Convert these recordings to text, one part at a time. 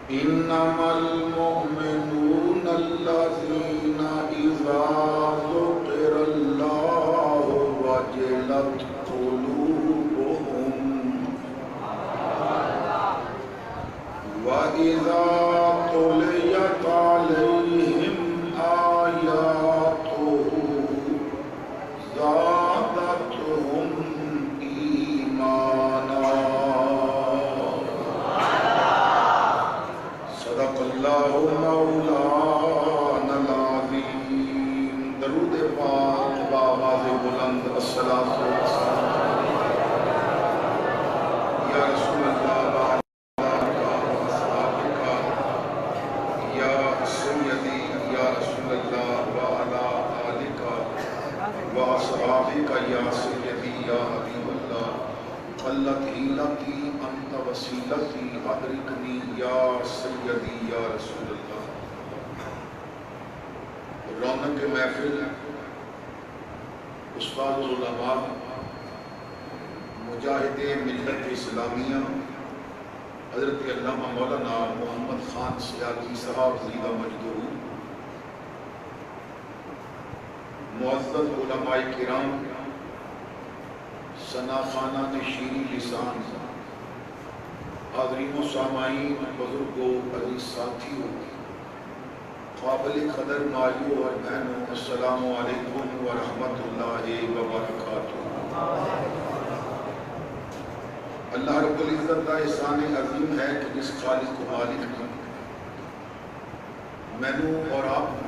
إنما المؤمنون الذين إذا ذكر الله وجلت قلوبهم وإذا تليت عليهم آياته زادتهم إيمانا صدق اللہ مولانا العظیم۔ درود پاک بآواز بلند الصلاۃ والسلام یا رسول اللہ وعلی اصحابک یا سیدی یا رسول اللہ وعلی آلک واصحابک یا سیدی یا حبیب اللہ قلت حیلتی انت وسیلتی ادرکنی یا سیدی یا رسول اللہ۔ رونق محفل استاد العلماء مجاہد ملت اسلامیہ حضرت علامہ مولانا محمد خان سیاسی صاحب زیدہ مجدہ، معزز علماء کرام، ثنا خانان شیریں لسان، حاضرین و سامعین، بزرگوں، عزیز ساتھیوں، قابل قدر مائیوں اور بہنوں، السلام علیکم ورحمۃ اللہ وبرکاتہ۔ اللہ رب العزت کا احسان عظیم ہے کہ جس خالق و مالک نے مینوں اور آپ کو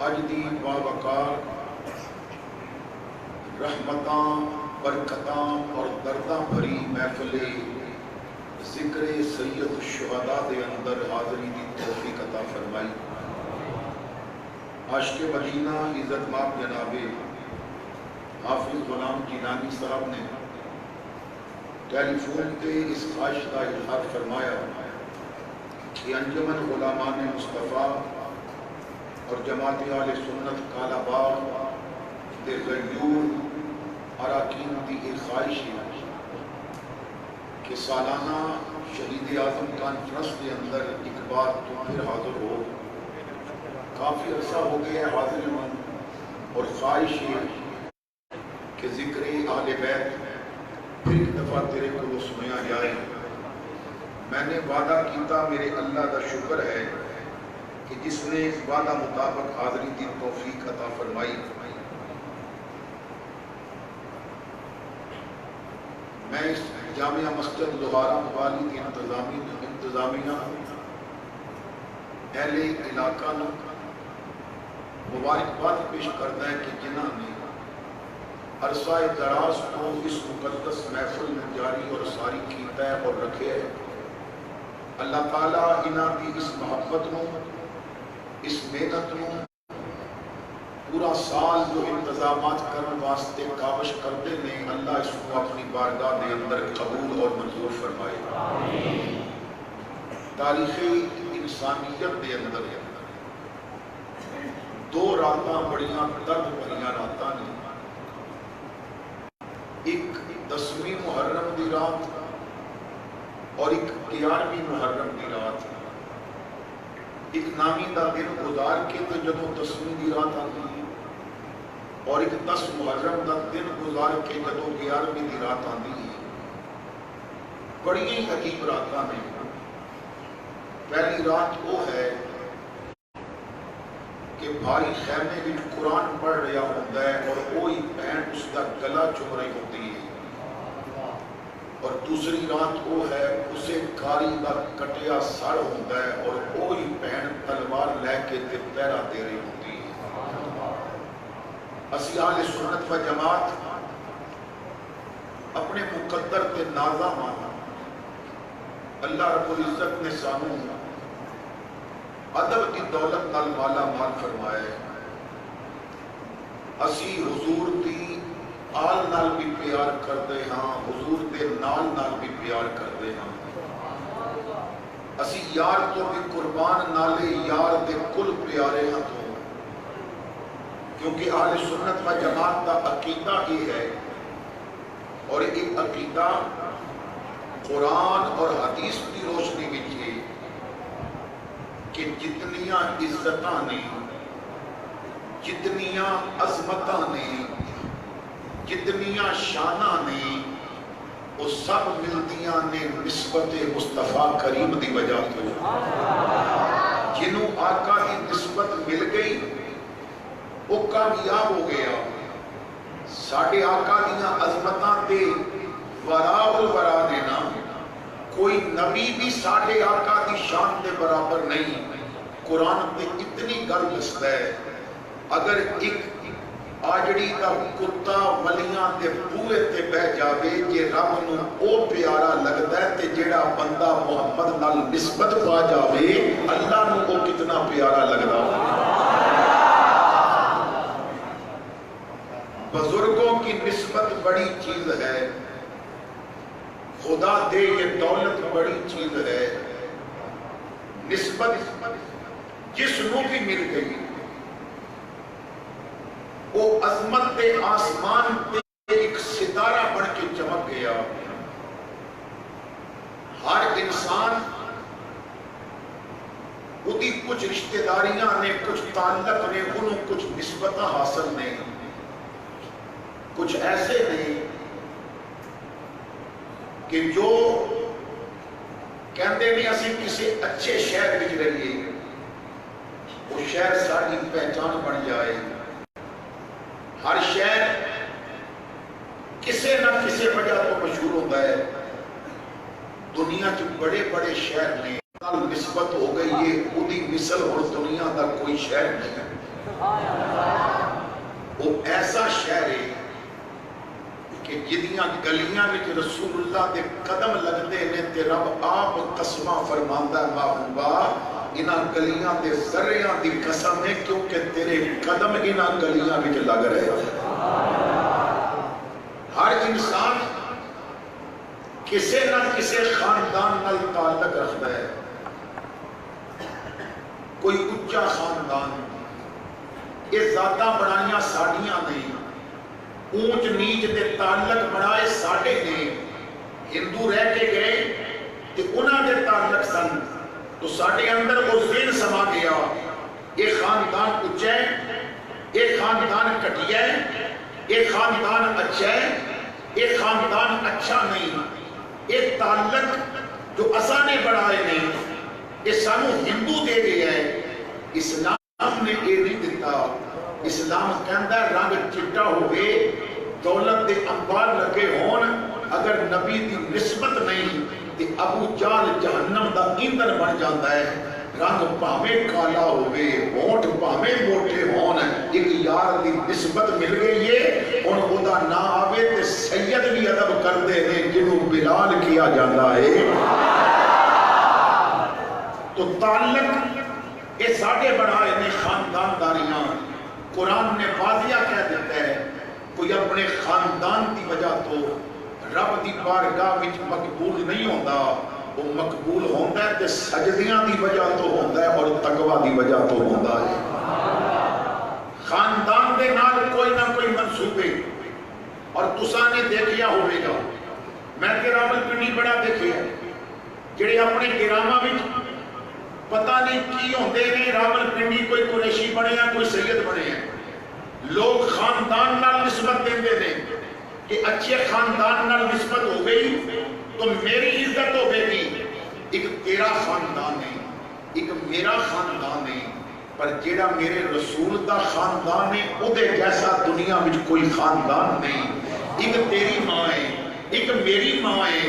اج دی باوقار رحمتاں، برکتاں اور درداں بھری محفل ذکر سید الشہداء دے اندر حاضری دی توفیق عطا فرمائی۔ عاشق مدینہ عزت مآب جناب حافظ غلام جیلانی صاحب نے ٹیلی فون پہ اس خواہش کا اظہار فرمایا کہ انجمن غلامان مصطفیٰ اور جماعت اہل سنت کالا باغ دے غیور اراکین دی ایک خواہش ہے کہ سالانہ شہید اعظم کانفرنس کے اندر ایک بار تو پھر حاضر ہو۔ کافی عرصہ ہو گیا ہے حاضر ہوں، اور خواہش ہے کہ ذکر اہل بیت پھر ایک دفعہ تیرے کو وہ سنیا جائے۔ میں نے وعدہ کیتا، میرے اللہ کا شکر ہے کہ جس نے اس وعدہ مطابق حاضری دی توفیق عطا فرمائی۔ میں اس جامعہ مسجد لوہارا والی کی انتظامیہ اہل علاقہ نو مبارکباد پیش کرتا ہے کہ جنہوں نے عرصہ دراز کو اس مقدس محفل میں جاری اور ساری کیتا ہے اور رکھے ہے۔ اللہ تعالیٰ انہاں دی اس محبت نو، اس محنت نو پورا سال جو انتظامات کرنے واسطے کاوش کرتے ہیں، اللہ اس کو اپنی بارگاہ دے اندر قبول اور منظور فرمائے۔ تاریخ انسانیت دے اندر دو راتاں بڑیاں درد بھریاں راتاں نے، ایک 10ویں محرم دی رات اور ایک 11ویں محرم دی رات۔ ایک نامی دا دن گزار کے تو جدوں 10ویں دی رات آتی ہے، اور ایک 10 محرم دا دن گزار کے جدوں 11ویں دی رات آتی ہے۔ بڑی ہی عجیب راتاں نے۔ پہلی رات وہ ہے کہ بھائی خیمے وچ قرآن پڑھ رہا ہوتا ہے اور وہی بہن اس کا گلا چوم رہی ہوتی ہے، اور دوسری رات وہ ہے اسے کاری کا کٹیا سر ہوتا ہے اور وہی بہن تلوار لے کے پہرا دے رہی ہوتی ہے۔ اسی اہل سنت و جماعت اپنے مقدر تے نازا مانا اللہ رب العزت نے سانو ادب کی دولت نال مالا مال فرمایا ہے۔ اسی حضور دی آل نال بھی پیار کرتے ہاں، حضور دے نال نال بھی پیار کرتے ہاں۔ اسی یار تو بھی قربان نالے یار دے کل پیارے ہاں تو، کیونکہ اہل سنت و جماعت کا عقیدہ یہ ہے، اور ایک عقیدہ قرآن اور حدیث کی روشنی میں کہ جتنیاں عزتاں نے، جتنیاں عظمتاں نے، جتنیاں شاناں نے، وہ سب ملدیاں نے نسبت مصطفیٰ کریم دی وجہ تو۔ جنہوں آقا دی نسبت مل گئی وہ کامیاب ہو گیا۔ ساڑھے آقا دیاں عظمتاں تے ورا الورا دینا، کوئی نبی بھی ساڑھے آقا دی شان دے برابر نہیں۔ قرآن میں اتنی گل دستا ہے، اگر ایک آجڑی دا کتا ولیاں دے بوئے تے بہ جاوے کہ رب نو او پیارا لگتا ہے تے جیڑا بندہ محمد نال نسبت پا جاوے اللہ نو او کتنا پیارا لگتا ہے۔ بزرگوں کی نسبت بڑی چیز ہے، خدا دے یہ دولت بڑی چیز ہے۔ نسبت جس نو بھی مل گئی وہ عظمت دے آسمان تے ایک ستارہ بن کے چمک گیا۔ ہر انسان اُدھی کچھ رشتہ داریاں نے، کچھ تعلق نے، انہوں کچھ نسبتہ حاصل نے، کچھ ایسے نہیں کہ جو کہندے نہیں اسی کسی اچھے شہر وچ رہیے، وہ شہر ساری پہچان بن جائے۔ ہر شہر کسے نہ کسے وجہ تو مشہور ہوتا ہے۔ دنیا کے بڑے بڑے شہر نے نسبت ہو گئی ہے، اُدھی مثل اور دنیا دا کوئی شہر نہیں۔ وہ ایسا شہر ہے کہ جدیاں گلیاں میں رسول اللہ دے قدم لگتے ہیں تے رب آپ قسمہ فرماندہ ہے محبوبہ انہاں گلیاں دے ذریعہ دی قسم ہے کیونکہ تیرے قدم انہاں گلیاں میں لگ رہے ہیں۔ ہر انسان کسے نہ کسے خاندان نال تعلق رکھتا ہے۔ کوئی اچھا خاندان، یہ ذاتاں بڑھائیاں ساڑیاں نہیں، اونچ نیچ دے تعلق بڑھائے ساڑے نے۔ ہندو رہ کے گئے کہ انہاں دے تعلق سن تو ساڑے اندر وہ ذہن سما گیا، ایک خاندان اچھا ہے، ایک خاندان کٹیا ہے، ایک خاندان اچھا ہے، ایک خاندان اچھا نہیں۔ ایک تعلق جو اسانے بڑھائے نہیں، یہ سانو ہندو دے گیا ہے، اسلام نے یہ نہیں دیتا۔ اسلام کہندہ رنگ چٹا ہوئے، دولت دے انبار لگے ہون، اگر نبی دی نسبت نہیں تے ابو جہل جہنم دا ایندھن بن جاتا ہے۔ رنگ پاویں کالا ہوئے، ہونٹ پاویں موٹے ہون، ایک یار دی نسبت مل گئی ہے، ان خدا نہ آوے تے سید بھی ادب کر دے نے جنہوں بلال کیا جاتا ہے۔ تو تعلق یہ ساڑھے بڑھائے نے خاندان داریاں۔ قرآن نے واضح کہہ دیتا ہے کوئی اپنے خاندان دی وجہ تو رب دی بارگاہ وچ مقبول نہیں ہوتا، وہ مقبول ہوتا ہے تے سجدیاں دی وجہ تو ہوتا ہے اور تقوی دی وجہ تو ہوتا ہے۔ خاندان دے نال کوئی نہ کوئی منصوبے، اور تساں نے دیکھیا ہوئے گا، میں تے راولپنڈی بڑا دیکھیا جڑے اپنے گرامہ وچ پتہ نہیں کی ہوندے نے، راولپنڈی کوئی قریشی بنے ہیں، کوئی سید بنے ہیں، لوگ خاندان نال نسبت دیندے نے کہ اچھے خاندان نال نسبت ہو گئی تو میری عزت ہو گئی۔ ایک تیرا خاندان ہے، ایک میرا خاندان ہے، پر جیڑا میرے رسول دا خاندان ہے او دے جیسا دنیا وچ کوئی خاندان نہیں۔ ایک تیری ماں ہے، ایک میری ماں ہے،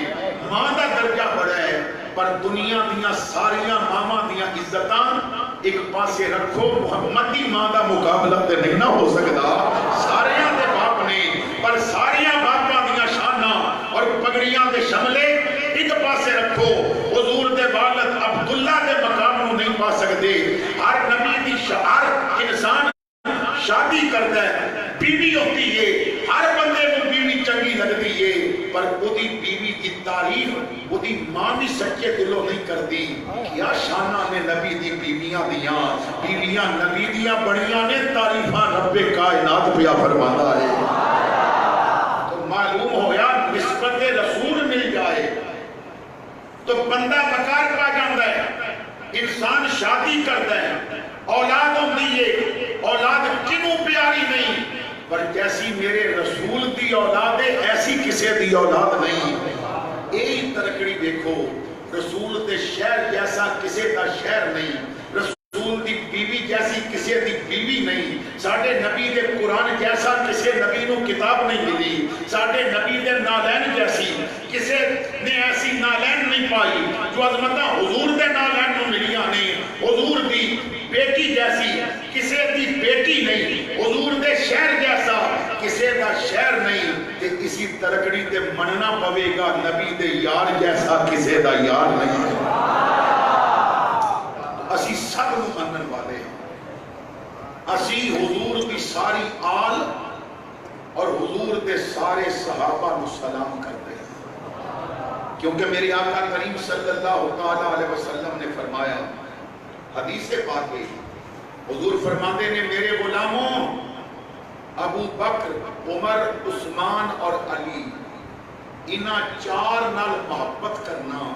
ماں دا درجہ بڑا ہے، پر دنیا دیاں ساریاں ماما دیاں عزتاں ایک پاسے رکھو، محمد دی ماں دا مقابلہ تے نہیں نہ ہو سکتا۔ ساریاں دے باپ نے، پر ساریاں باپاں دیاں شاناں اور پگڑیاں دے شملے ایک پاسے رکھو، حضور دے والد عبداللہ دے مقام نو نہیں پا سکتے۔ ہر نبی دی ہر انسان شادی کرتا ہے، بیوی ہوتی ہے، ہر بندے کو بیوی چنگی لگتی ہے، پر اُدھی بیوی کی تعریف اُدھی ماں بھی سچے دلوں نہیں کرتی۔ کیا شانہ نے نبی دی بیویاں دیاں، بیویاں نبی دیاں بڑیاں نے تعریفاں رب کائنات پیا فرماتا ہے۔ تو معلوم ہویا نسبت رسول مل جائے تو بندہ مکار پا جاتا ہے، انسان شادی کرتا ہے، اولاد ہوتی ہے، اولاد کنوں پیاری نہیں، پر جیسی میرے رسول دی اولاد ہے ایسی کسے دی اولاد نہیں۔ یہی ترکڑی دیکھو، رسول دے شہر جیسا کسے دا شہر نہیں، رسول دی بیوی جیسی کسے دی بیوی نہیں، ساڑھے نبی دے قرآن جیسا کسے نبی نو کتاب نہیں ملی، ساڑھے نبی دے نالین جیسی کسے نے ایسی نالین نہیں پائی جو عظمتہ حضور دے نالین نو ملیاں نہیں، حضور دی بیٹی جیسی کسے دی بیٹی نہیں، حضور دے شہر جیسا کسے دا شہر نہیں، تے اسی ترکڑی تے مننا پوے گا نبی دے یار جیسا کسے دا یار نہیں۔ اسی سب منن والے ہیں، اسی حضور دی ساری آل اور حضور دے سارے صحابہ نو سلام کرتے ہیں، کیونکہ میرے آقا کریم صلی اللہ علیہ وسلم نے فرمایا، حدیث پاک ہے، حضور فرماتے نے میرے غلاموں ابو بکر، عمر، عثمان اور علی انہاں چار نال محبت کرنا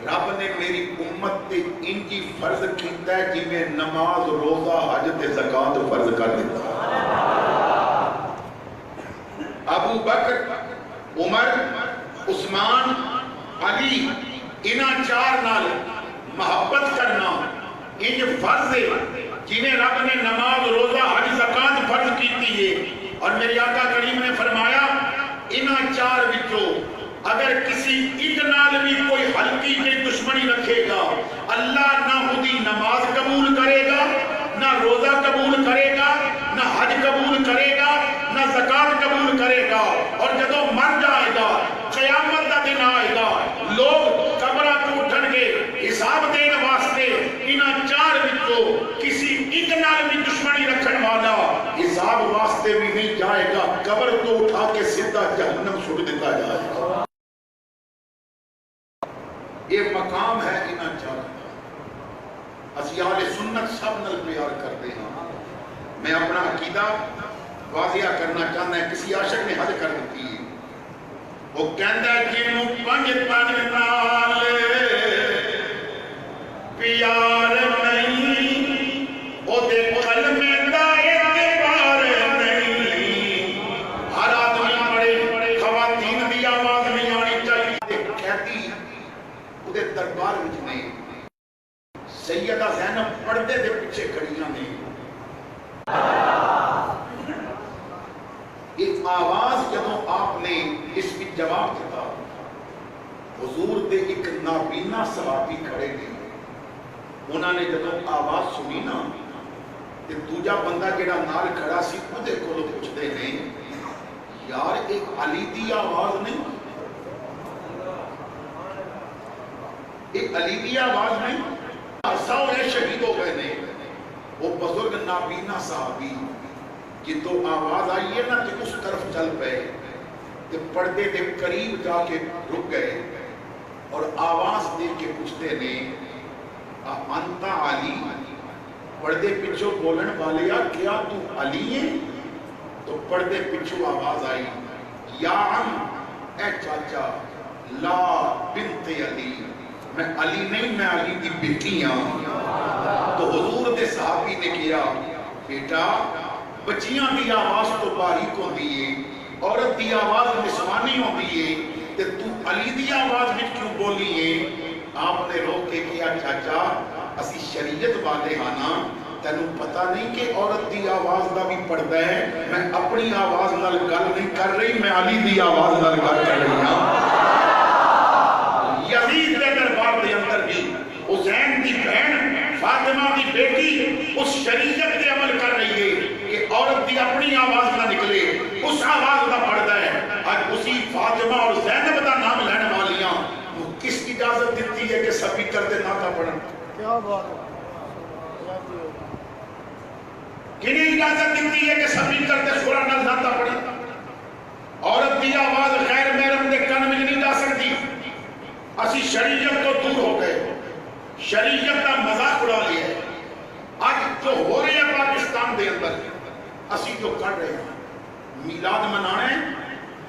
رب نے میری امت تے انجی فرض کیتا ہے جی میں نماز، روزہ، حج تے زکات فرض کر دیتا۔ ابو بکر، عمر، عثمان، علی انہاں چار نال محبت کرنا انج فرض ہے جنہیں رب نے نماز، روزہ، حج، زکات فرض کیتی ہے، اور میرے آقا کریم نے فرمایا انہاں چار وچوں اگر کسی ایک نال بھی کوئی ہلکی کی دشمنی رکھے گا، اللہ نہ خودی نماز قبول کرے گا، نہ روزہ قبول کرے گا، نہ حج قبول کرے گا، نہ زکات قبول کرے گا، اور جدو مر جائے گا قیامت کا دن آئے گا، لوگ قبرہ تو اٹھن گے حساب دینے واسطے، انہاں چار وچوں کسی ایک نال بھی دشمنی رکھن والا حساب واسطے بھی نہیں جائے گا، قبر تو اٹھا کے سیدھا جہنم چھوڑ دیتا جائے گا۔ یہ مقام ہے انہاں چار کا، اسی اہل سنت سب نال پیار کرتے ہیں۔ میں اپنا عقیدہ واضح کرنا چاہتا ہے، کسی عاشق نے حد کر دیتی ہے، وہ کہندا ہے جنوں پنج تن نال پیار نہیں، او دے کلمے دا اعتبار نہیں، ہر آدمی بڑے خواتین دی آواز نہیں آنی چاہیے، کہتی وہ دے دربار وچ نے سیدہ زینب پردے دے پیچھے کھڑیاں نے، ایک آواز جدوں آپ نے اس کی جواب دیتا، حضور دے ایک نابینا صحابی کھڑے نے، انہوں نے جدوں آواز سنی نا تے دوجا بندہ جڑا نال کھڑا سی وہ دے کولوں پوچھدے نے یار ایک علی دی آواز نہیں، ایک علی دی آواز نہیں، سارے شہید ہو گئے نے، وہ بزرگ نابینا صحابی جدو آواز آئی ہے نا کہ اس طرف چل پے تے پردے دے قریب جا کے رک گئے اور آواز دے کے پوچھتے نے انتا علی، پردے پچھو بولن والے کیا تو علی ہے؟ تو پردے پچھو آواز آئی یا عم، اے چاچا، لا بنت علی، میں علی نہیں میں علی دی بیٹی ہوں۔ تو حضور دے صحابی نے کیا بیٹا بچیاں دی آواز تو باریک ہوندی ہے، عورت دی آواز نسوانی ہوندی ہے، تے تو علی دی آواز میں کیوں بولی ہے؟ آپ نے روک کے کیا چاچا اسی شریعت والے ہانا، تینوں پتہ نہیں کہ عورت دی آواز دا بھی پڑھتا ہے، میں اپنی آواز نال گل نہیں کر رہی، میں علی دی آواز نال گل کر رہی ہوں۔ یزید دے دربار دے اندر بھی حسین دی بہن فاطمہ دی بیٹی اس شریعت دے عمل کر رہی ہے کہ عورت دی اپنی آواز نہ نکلے، اس آواز دا پڑھتا ہے۔ آج اسی فاطمہ اور زینب دا نام لینے والیاں کس کی اجازت دیتی ہے کہ سبھی کرتے نہ تھا پڑھن؟ کیا بات ہے؟ کنہیں اجازت دیتی ہے کہ سبھی کرتے سورہ نہ تھا پڑھن؟ عورت دی آواز غیر محرم دے کان میں نہیں جا سکتی۔ اسی شریعت تو دور ہو گئے، شریعت کا مذاق اڑا لیا ہے۔ آج جو ہو رہی ہے پاکستان دے اندر اسی جو کر رہے ہیں، میلاد منانے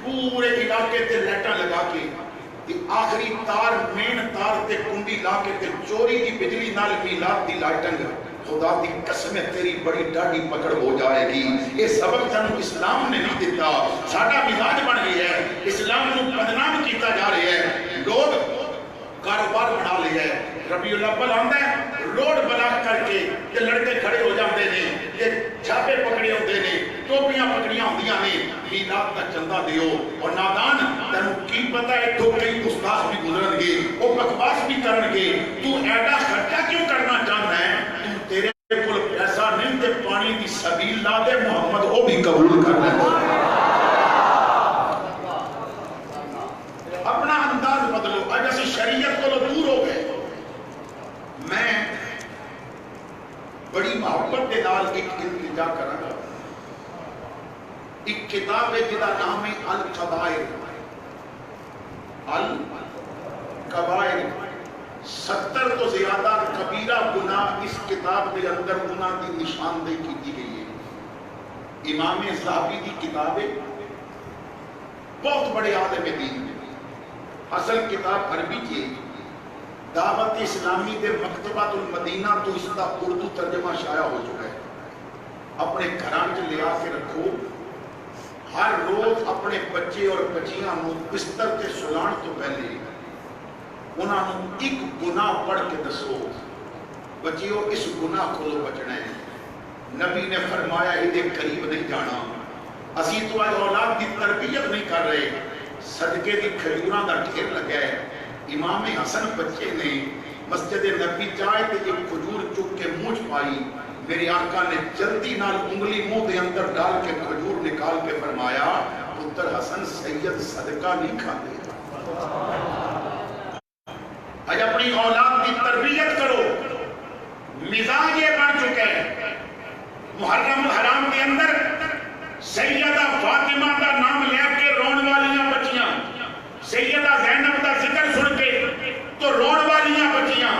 پورے علاقے تے لیٹاں لگا کے تے آخری تار مین تار تے کنڈی لا کے تے چوری دی بجلی نال میلاد دی لائٹنگ خدا دی قسم تیری بڑی ڈاڑی پکڑ ہو جائے گی. یہ سبق تنو اسلام نے نہیں دیتا. ساڈا مزاج بن گیا ہے, اسلام نو بدنام کیتا جا رہا ہے. لوگ کاروبار بنا لیا ہے. ربیع الاول آندا ہے, روڈ بلاک کر کے تے لڑکے کھڑے ہو جاندے نے, تے چھاپے پکڑے ہوندے نے, ٹوپیاں پکڑیاں ہوندیاں نے, میلاد دا چندہ دیو. اور نادان تینوں کی پتہ ہے تو کئی استاد بھی گزرن گے, وہ بکواس بھی کرن گے. تو ایڈا خرچہ کیوں کرنا چاہتا ہے؟ تو تیرے کول پیسہ نہیں تے پانی دی سبیل لا دے, محمد وہ بھی قبول کر لے. اپنا انداز بدلو. اج اسی شریعت کو دور ہو گئے. میں بڑی محبت کے نال ایک التجا کراں گا. ایک کتاب ہے جدا نام ہے القبائر. القبائر 70 تو زیادہ کبیرہ گناہ اس کتاب کے اندر گناہ کی نشاندہی کی گئی ہے. امام ذہبی کی کتاب ہے, بہت بڑے عالم دین. اصل کتاب عربی کی, دعوت اسلامی دے مکتبۃ المدینہ تو اس کا اردو ترجمہ شائع ہو چکا ہے. اپنے گھراں چ لیا کے رکھو. ہر روز اپنے بچے اور بچیاں نو بستر تے سلان تو پہلے انہاں نو ایک گناہ پڑھ کے دسو, بچیو اس گناہ کو بچنا ہے. نبی نے فرمایا یہ قریب نہیں جانا. اسی تو آج اولاد کی تربیت نہیں کر رہے. صدقے دی کھجوراں دا ڈھیر لگا ہے. امام حسن بچے نے مسجد نبی جائے تے ایک کھجور چک کے منہ پائی. میرے آقا نے جلدی نال انگلی منہ دے اندر ڈال کے کھجور نکال کے فرمایا, پتر حسن سید صدقہ نہیں کھاتے. آج اپنی اولاد کی تربیت کرو. مزاج یہ بن چکا ہے. محرم الحرام کے اندر سیدہ فاطمہ کا نام لے کے رون والیاں بچیاں, سیدہ زینب کا ذکر سن کے تو رون والیاں بچیاں.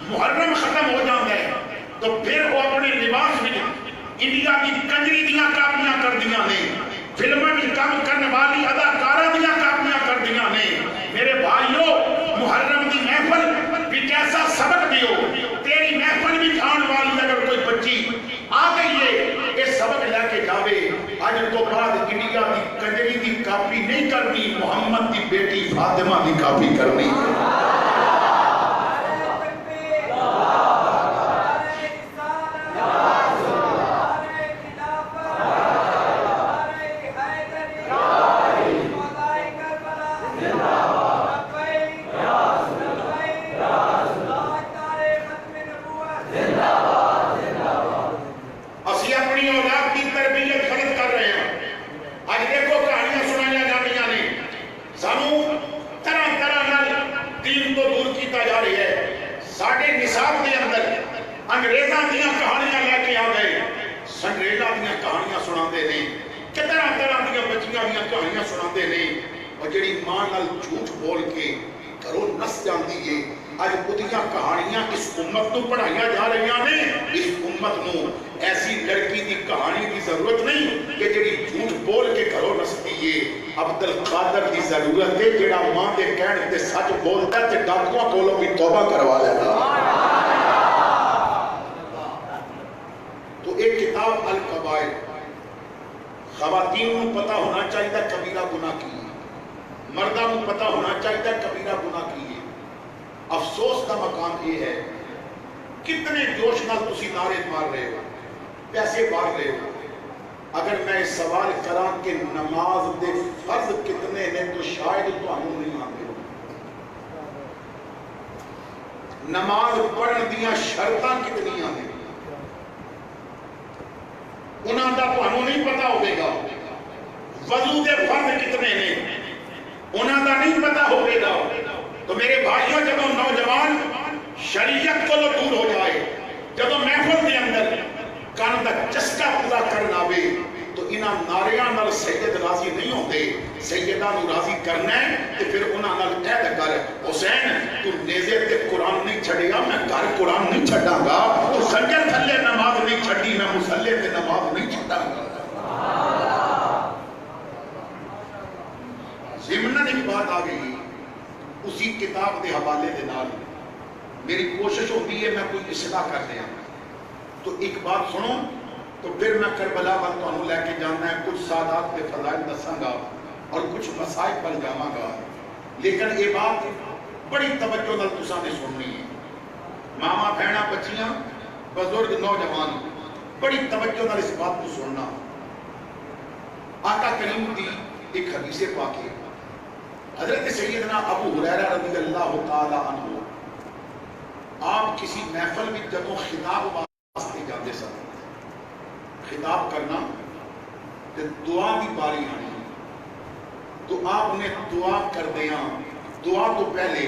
محرم ختم ہو جاتا ہے تو پھر وہ اپنے لباس میں انڈیا کی کنجری دیاں کاپیاں کر دیاں نے, فلمیں بھی کام کرنے والی اداکارہ دیاں کاپیاں کر دیاں نے. میرے بھائیو, محرم کی محفل بھی کیسا سبق دیو. تیری محفل بھی کھان والی اگر کوئی بچی آ گئی ہے یہ سبق لے کے جاوے. آج تو بعد انڈیا کی کنجری دی کاپی نہیں کرنی, محمد کی بیٹی فاطمہ دی کاپی کرنی. انگریزاں دیاں کہانیاں لے کے آ گئے, سنڈریلا دیاں کہانیاں سناندے نے, طرح طرح دیاں بچیاں دیاں کہانیاں سناندے نے. اور جڑی ماں نال جھوٹ بول کے گھروں نس جاندی ہے, اج اودیاں کہانیاں اس امت کو پڑھائیاں جا رہی نے. اس امت نو ایسی لڑکی دی کہانی دی ضرورت نہیں کہ جڑی جھوٹ بول کے گھروں نستی ہے. عبد القادر دی ضرورت ہے جڑا ماں دے کہنے تے سچ بولدا تے ڈاکواں کولوں بھی توبہ کروا لینا. ایک کتاب القبائر. خواتین کو پتہ ہونا چاہیے کبیرہ گناہ کی ہے, مردوں کو پتہ ہونا چاہیے کبیرہ گناہ کی ہے. افسوس کا مقام یہ ہے کتنے جوش نال تسی نعرے مار رہے ہو, پیسے مار رہے ہو. اگر میں سوال کراں کہ نماز دے فرض کتنے نے تو شاید تانوں نہیں آندے. نماز پڑھن دیاں شرطاں کتنی ہیں انہاں دا تانوں نہیں پتا ہوئے گا. وضو دے فرض کتنے نے انہاں دا نہیں پتا ہوئے گا. تو میرے بھائیوں, جب نوجوان شریعت کو دور ہو جائے, جب محفل کے اندر کان دا چسکا پورا کرنا آوے تو انہاں ناریاں نال سید راضی نہیں ہوتے. سیدہ نو راضی کرنا ہے تو پھر انہاں نال قید کر, حسین تو نیزے تے قرآن نہیں چھڑیا, میں گھر قرآن نہیں چھڑاں گا. تو خنجر تھلے نماز نہیں چھڑی, میں مصلے تے نماز نہیں چھڑاں گا. ضمناً ایک بات آ گئی اسی کتاب کے حوالے کے نال میری کوشش ہوتی ہے میں کوئی اصلاح کر دیا. تو ایک بات سنو تو پھر میں کربلا وال تمہیں لے کے جانا ہے, کچھ سادات کے فضائل دساں گا اور کچھ مسائل پر جاواں گا. لیکن یہ بات بڑی توجہ نال تساں نے سننی ہے. ماما بہنا بچیاں بزرگ نوجوان بڑی توجہ نال اس بات کو سننا. آقا کریم دی ایک حدیث پاک ہے, حضرت سیدنا ابو ہریرہ رضی اللہ تعالی عنہ آپ کسی محفل میں جدوں خطاب واسطے جاتے سن, خطاب کرنا تے دعا دی باری آنی, تو آپ نے دعا کر دیا, دعا تو پہلے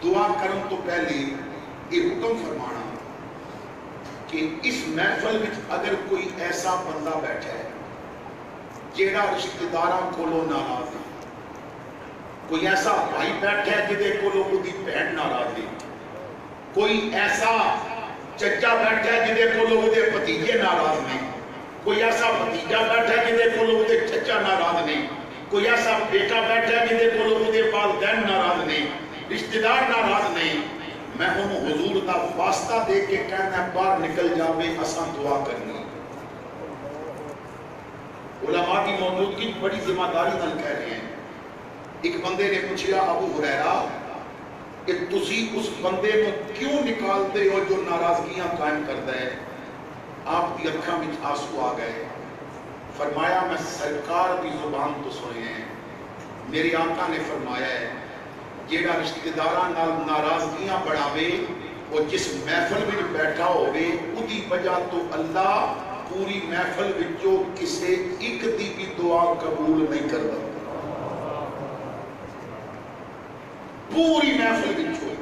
دعا کرن تو پہلے یہ حکم فرمانا کہ اس محفل میں اگر کوئی ایسا بندہ بیٹھا ہے جیڑا رشتہ داراں کولوں ناراض ہے, کوئی ایسا بھائی بیٹھا ہے جدے کولوں دی بہن ناراض ہے, کوئی ایسا چچا بیٹھا ہے جدے کولوں دے بھتیجے ناراض نے, کوئی ایسا بھتیجا بیٹھا ہے جدے کولوں دے چچا ناراض نے, کوئی ایسا بیٹا بیٹھا ہے جدے کولوں دے والدین ناراض نے, رشتہ دار ناراض نے, میں انہوں حضور دا واسطہ دے کے کہنا باہر نکل جاوے اساں دعا کرنی. علماء کی موجودگی بڑی ذمہ داری نال کہہ رہے ہیں. ایک بندے نے پوچھا ابو ہریرہ کہ تسی اس بندے کو کیوں نکالتے ہو جو ناراضگیاں قائم کرتا ہے؟ آپ کی اکھاں میں آنسو آ گئے. فرمایا میں سرکار کی زبان تو سنے ہیں, میری آقا نے فرمایا ہے جیڑا رشتہ داراں نال ناراضگیاں بڑھاوے وہ جس محفل میں بیٹھا ہوئے اودی وجہ تو اللہ پوری محفل وچوں کسے ایک دی بھی دعا قبول نہیں کرتا. پوری محفل وچوں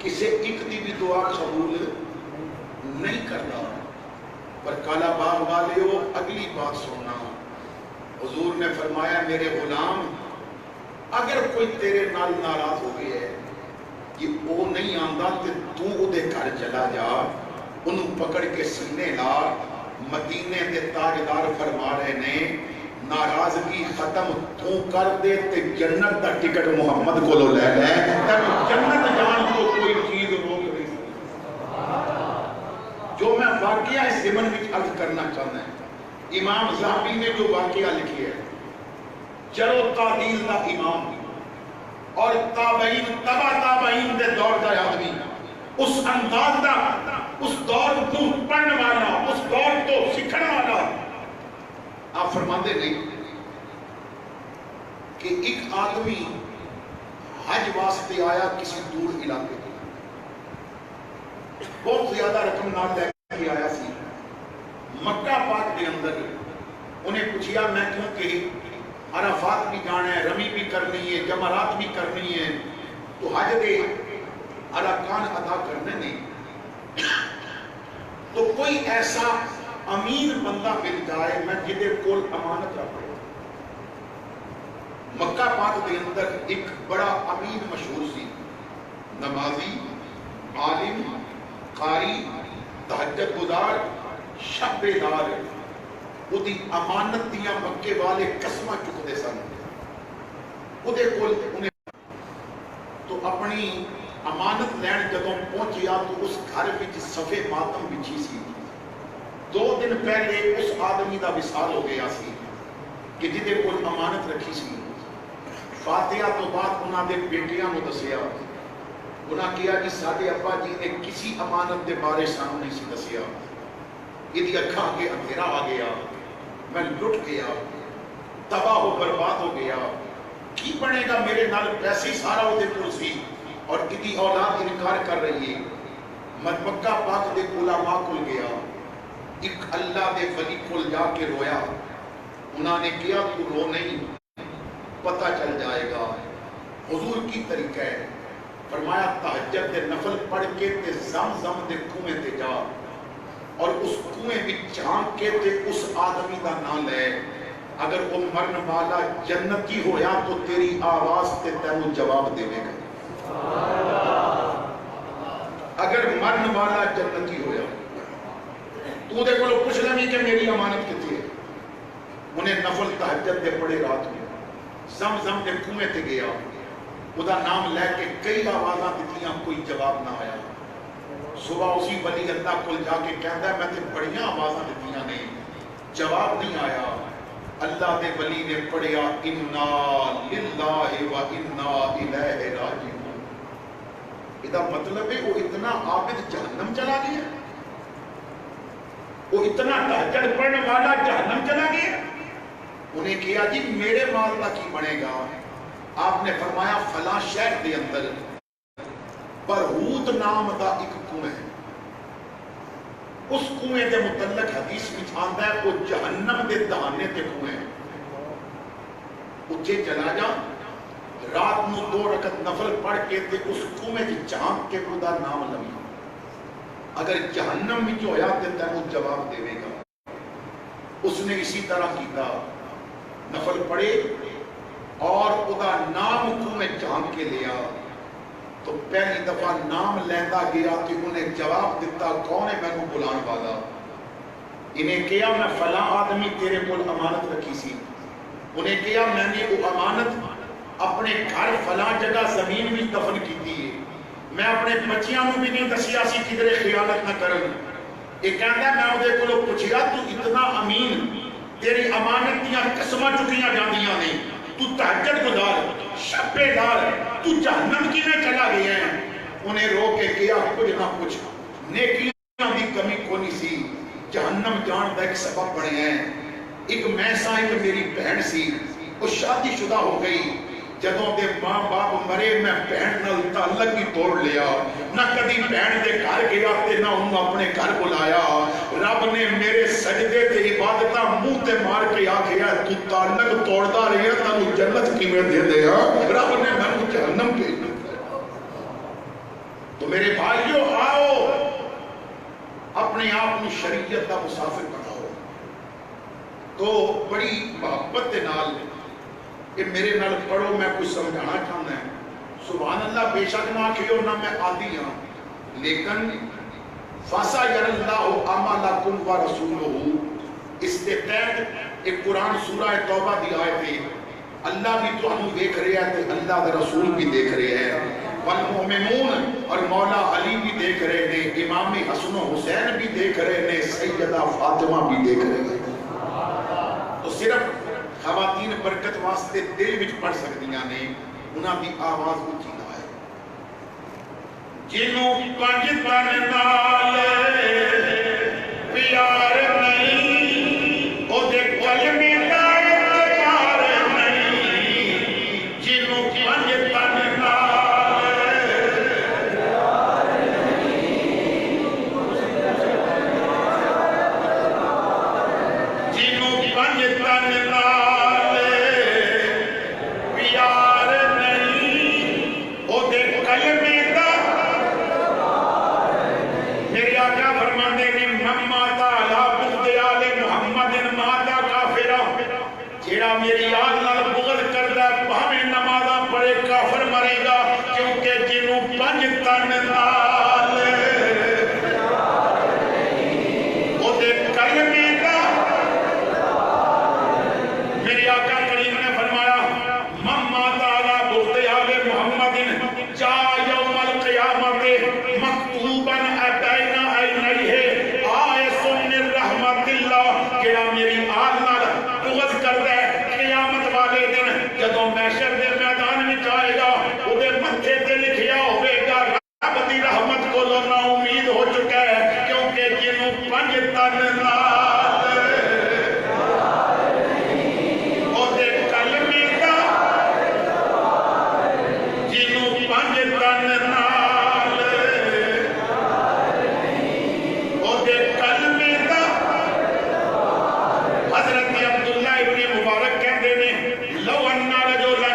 کسے ایک دی بھی دعا قبول نہیں کرتا. پر کالا باغ والے ہو اگلی بات سننا. حضور نے فرمایا میرے غلام اگر کوئی تیرے نال ناراض ہو گیا ہے کہ وہ نہیں آندا تے تو او دے گھر چلا جا, انہوں پکڑ کے سینے لا. مدینے دے تاجدار فرما رہے نے ناراضگی ختم تو کر دے تے جنت دا ٹکٹ محمد کو لے لے, تب جنت جان کو کوئی چیز روک نہیں سکتی. جو میں واقعہ اس زمن میں عرض کرنا چاہتا ہوں, امام ذہبی نے جو واقعہ لکھی ہے چرو تعدیل دا امام اور تابعین تبا تابعین دے دور دا آدمی, اس انداز دا اس دور کو پڑھنے والا, اس دور تو سکھنے والا. آپ فرماندے نہیں کہ ایک آدمی حج واسطے آیا کسی دور علاقے کے, بہت زیادہ رقم نہ لے کے آیا سی. مکہ پاک دے اندر انہیں پوچھیا میں کیوں کہ عرفات بھی جانا ہے, رمی بھی کرنی ہے, جمرات بھی کرنی ہے, تو حج دے ارکان ادا کرنے نہیں. تو کوئی ایسا امین بندہ مل جائے میں جدے کول امانت رکھے. مکہ پاک دے اندر ایک بڑا امین مشہور سی, نمازی, عالم, قاری, تہجد گزار, شب بیدار. وہ دی امانت دیاں مکے والے قسمہ چکتے سن. وہ دے کول انہیں تو اپنی امانت لین جدوں پہنچیا تو اس گھر وچ صفے ماتم بچھی سی. 2 دن پہلے اس آدمی دا وصال ہو گیا سی کہ جدے کول امانت رکھی سی. فاتحہ تو بعد انہاں دے بیٹیاں نو دسیا, انہاں کیا کہ ساڈے ابا جی نے کسی امانت دے بارے سانوں نہیں سی دسیا. یہ اکھاں کے اندھیرا آ گیا, میں لٹ گیا, تباہ و برباد ہو گیا. کی بنے گا میرے نال پیسے سارا وہ دے کول سی اور اتنی اولاد انکار کر رہی ہے. میں مکہ پاک دے علماء کول گیا, ایک اللہ دے ولی کول جا کے رویا. انہوں نے کیا تو رو نہیں, پتہ چل جائے گا. حضور کی طریقہ ہے, فرمایا تہجد دے نفل پڑھ کے تے زمزم دے کنویں تے جا اور اس کنویں بھی جھانک کے تے اس آدمی دا نام لے. اگر وہ مرن والا جنتی ہویا تو تیری آواز تے تینوں جواب دے گا. اگر مرن والا جنتی ہویا تو دے کو پوچھ لیں کہ میری امانت کتنی ہے. انہیں نفل تہجد دے پڑے رات میں زمزم دے کنویں تے گیا, وہ نام لے کے کئی آوازاں دیتیاں، کوئی جواب نہ آیا۔ صبح اسی ولی اللہ کو جا کے کہتا ہے میں تے بڑیاں آوازاں دیتیاں نے، جواب نہیں آیا۔ اللہ دے ولی نے پڑھیا انا للہ و انا الیہ راجعون۔ یہ مطلب ہے وہ اتنا عابد جہنم چلا گیا، وہ اتنا تہجد پڑھنے والا جہنم چلا گیا۔ انہیں کہا جی میرے مال کا کی بنے گا؟ آپ نے فرمایا فلاں شہر دے اندر برہوت نام دا ایک کنویں ہے، اس کنویں دے متعلق حدیث میں آندا ہے وہ جہنم دے دہانے تے کنویں ہے، اٹھے چلا جا رات نو 2 رکعت نفل پڑھ کے تے اس کنویں چ جھانک کے خدا نام لوی، اگر جہنم وچ ہویا تے تینوں جواب دے گا۔ اس نے اسی طرح کیتا، نفل پڑھے اور خدا نام کنویں جھانک کے لیا تو پہلی دفعہ نام لیندا گیا کہ انہیں جواب دیتا کون ہے میں کو بلان والا؟ انہیں کہا میں فلاں آدمی تیرے کو امانت رکھی سی، انہیں کہا میں نے وہ امانت اپنے گھر فلاں جگہ زمین میں دفن کی تھی، میں اپنے بچیاں بھی نہیں دسیا سی کدھر خیانت نہ کرن۔ یہ کہتا ہے میں وہ کو پوچھیا تو اتنا امین، تیری امانت دیاں قسماں چکیاں جاندیاں نے، تو تہجد گزار شبے دار، تو جہنم کی میں چلا گیا ہے۔ انہیں رو کے کیا کچھ نہ کچھ نیکیاں دی کمی کونی سی، جہنم جان دا ایک سبب بڑے ہیں۔ ایک میسا ایک میری بہن سی، وہ شادی شدہ ہو گئی، جدوں دے ماں باپ مرے میں بہن نال تعلق بھی توڑ لیا، نہ کدی بہن دے گھر گیا تے نہ انہوں اپنے گھر بلایا۔ رب نے میرے سجدے تے عبادتاں منہ تے مار کے آکھیا تو تعلق توڑدا رہیا تانوں جنت کیویں دے دیا؟ رب نے مینوں جہنم بھیج دتا۔ تو میرے بھائیو آؤ اپنے آپ کو شریعت دا مسافر بناؤ۔ تو بڑی محبت دے نال کہ میرے نال پڑھو، میں کچھ سمجھانا چاہتا ہے۔ سبحان اللہ، بے شک نہ کہو نہ میں عادی ہاں، لیکن فَسَيَرَ اللَّهُ أَعْمَالَكُمْ وَرَسُولُهُ اس کے تحت ایک قرآن سورہ توبہ دی آیت ہے، اللہ بھی تو ہم دیکھ رہے ہیں تے اللہ کا رسول بھی دیکھ رہے ہیں، والمؤمنون اور مولا علی بھی دیکھ رہے ہیں، امام حسن و حسین بھی دیکھ رہے ہیں، سیدہ فاطمہ بھی دیکھ رہے ہیں۔ تو صرف خواتین برکت واسطے دل وچ پڑھ سکدیاں نے، انہاں دی آواز اونچی نہ آئے۔ جنوں پنج تن نال پیار نہیں، او دے کلمے دا اعتبار نہیں، جنوں پنج تن نال پیار نہیں، جنوں پنج تن نال میری یاد نال بغض کردا بھاویں نمازاں پڑھے کافر مرے گا، کیونکہ جنوں پنج تن نال او دے کلمے دا میری آقا کریم نے فرمایا مما تعالی بغض آل محمد جا یوم القیامت مکتوبا ابین عینیہ آیس من رحمت اللہ، کہ میری آل نال بغض کردا قیامت والے دن جدوں محشر دے میدان وچ آئے گا، اودے متھے تے لکھیا ہوے گا رب دی رحمت کو نا امید ہو چکا ہے، کیونکہ جنوں پنج تن نال اودے کلمے دا، جنوں پنج تن نال اودے کلمے دا۔ حضرت عبداللہ ابن مبارک کہتے ہیں لو ان رجلا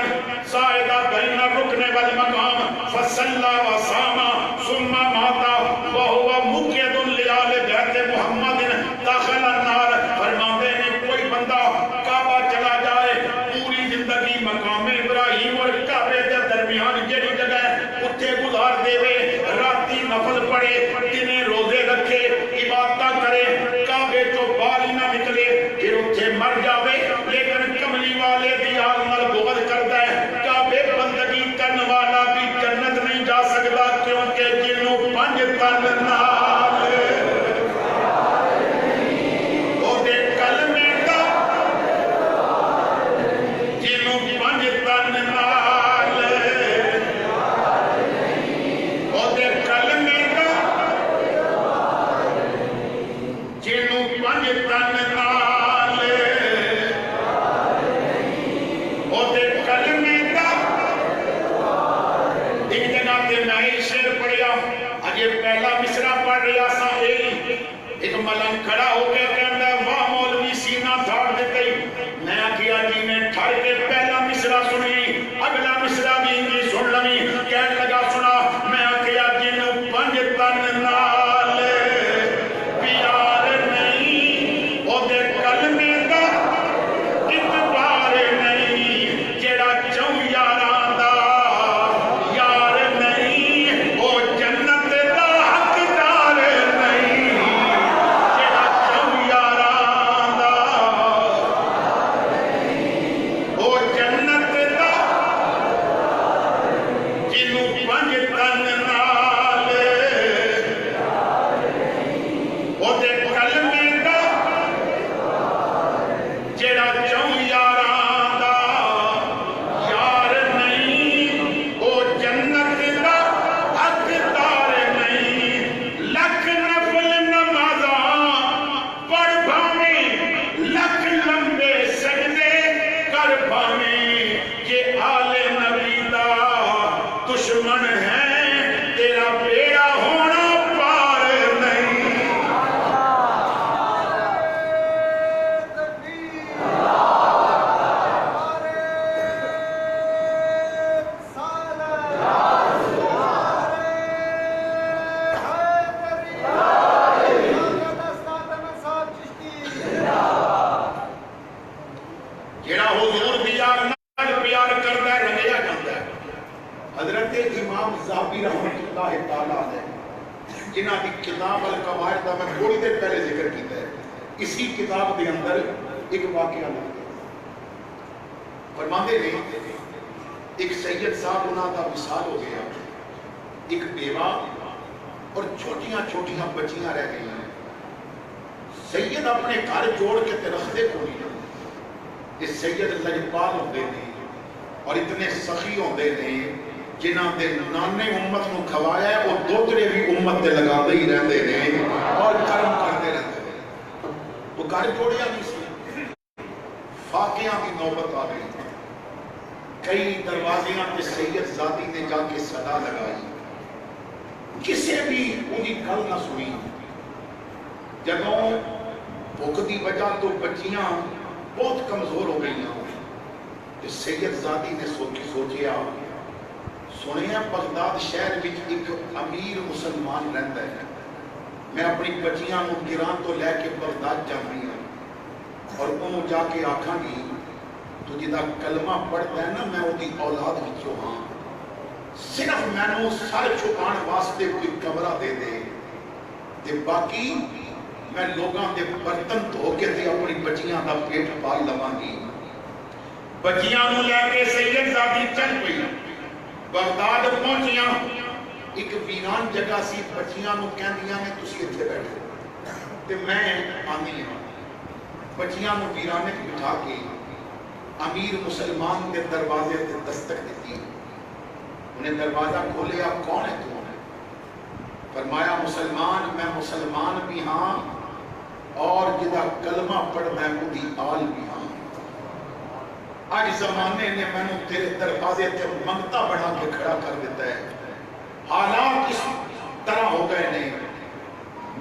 صعد بین الرکن والمقام فصلى وصام ثم مات وهو مقید لآل بیت محمد داخل النار، فرماتے ہیں کوئی بندہ کعبہ چلا جائے، پوری زندگی مقام ابراہیم اور کعبے کے درمیان جڑی جگہ اتھے گزار دے وے، راتی نفل پڑھے، دنے روزے رکھے، عبادت کرے، کعبے تو بال ہی نہ نکلے، پھر اتھے مر جاوے، لیکن کملی والے دی آل نال بغض کردا ہے، کعبے بندگی کرن او دے کلمے دا ایک جگہ تے میں شعر پڑھیا اجے پہلا مصرع پڑھ رہا سا ایک ملنگ کھڑا ہو کے کہندا واہ مولوی سینہ دھاڑ دیتے میں کیا جی میں ٹھر کے پہلا مصرع سنی اگلا مصرع بھی انگی سن لوی کہنے لگا سنا میں کیا جی نو پنج تن نال پیار نہیں او دے کلمے دا اعتبار نہیں جیڑا چوں یاراں دا یار نہیں او جنت دا حقدار نہیں جیڑا چوں یاراں دا او جنت دا جنوں پنج تن نال او دے کلمے دا جیڑا چوں یاراں دا یار نہیں او جنت دا حقدار نہیں لکھ نفل نمازاں پڑھ بھاویں لکھ لمبے سجدے کر بھاویں یہ آل نبی دا دشمن ہے تیرا بیڑا ہونا پار نہیں جیڑا حضور دیار نال پیار کردا ہے رنگیا جاندا ہے حضرت امام ذہبی رحمۃ اللہ تعالی علیہ جنہاں دی کتاب القواعد دا میں تھوڑی دیر پہلے ذکر کیتا ہے اسی کتاب دے اندر ایک واقعہ لکھتے ہیں فرماندے نے ایک سید صاحب انہاں دا وصال ہو گیا ایک بیوہ اور چھوٹیاں چھوٹیاں بچیاں رہ گئی ہیں سید اپنے گھر جوڑ کے تے رکھدے کوئی نہیں اس سید لجپال ہوندے نے اور اتنے سخی ہوندے نے جنہاں دے نانے امت نو کھوایا ہے وہ دوترے بھی امت دے لگا دے ہی رہندے نے اور کرم کرتے رہندے نے وہ گھر جوڑیا نہیں سی فاقیاں کی نوبت آ گئی کئی دروازیاں تے سید ذاتی نے جا کے صدا لگائی کسے بھی انہی گل نہ سنی جدوں بھوک دی وجہ تو بچیاں بہت کمزور ہو گئی ہیں سید ذاتی نے سوچیا سنیا بغداد شہر وچ ایک امیر مسلمان رہندا ہے میں اپنی بچیاں نو گراں تو لے کے بغداد جانی ہوں اور انہوں جا کے آکھاں گی تو جدا کلمہ پڑھتا ہے نا میں اودی اولاد وچوں ہاں صرف مینوں سر چھپان واسطے کوئی کمرہ دے دے تے باقی میں لوگاں دے برتن دھو کے تے اپنی بچیاں دا پیٹ پال لواں گی بچیاں نو لے کے سید ذاتی چل پئی بغداد پہنچیاں ایک ویران جگہ سی بچیاں نو کہندیاں نے تسی ایتھے بیٹھو تے میں آندی ہاں بچیاں نو ویرانے تے بٹھا کے امیر مسلمان کے دروازے تے دستک دیتی انہیں دروازہ کھولیا کون ہے تو فرمایا مسلمان میں مسلمان بھی ہاں اور جدا کلمہ پڑھنا ہے وہ دی آل بھی ہاں آج زمانے نے میں نے تیرے دروازے تے منگتا بڑھا کے کھڑا کر دیتا ہے حالات اس طرح ہو گئے نہیں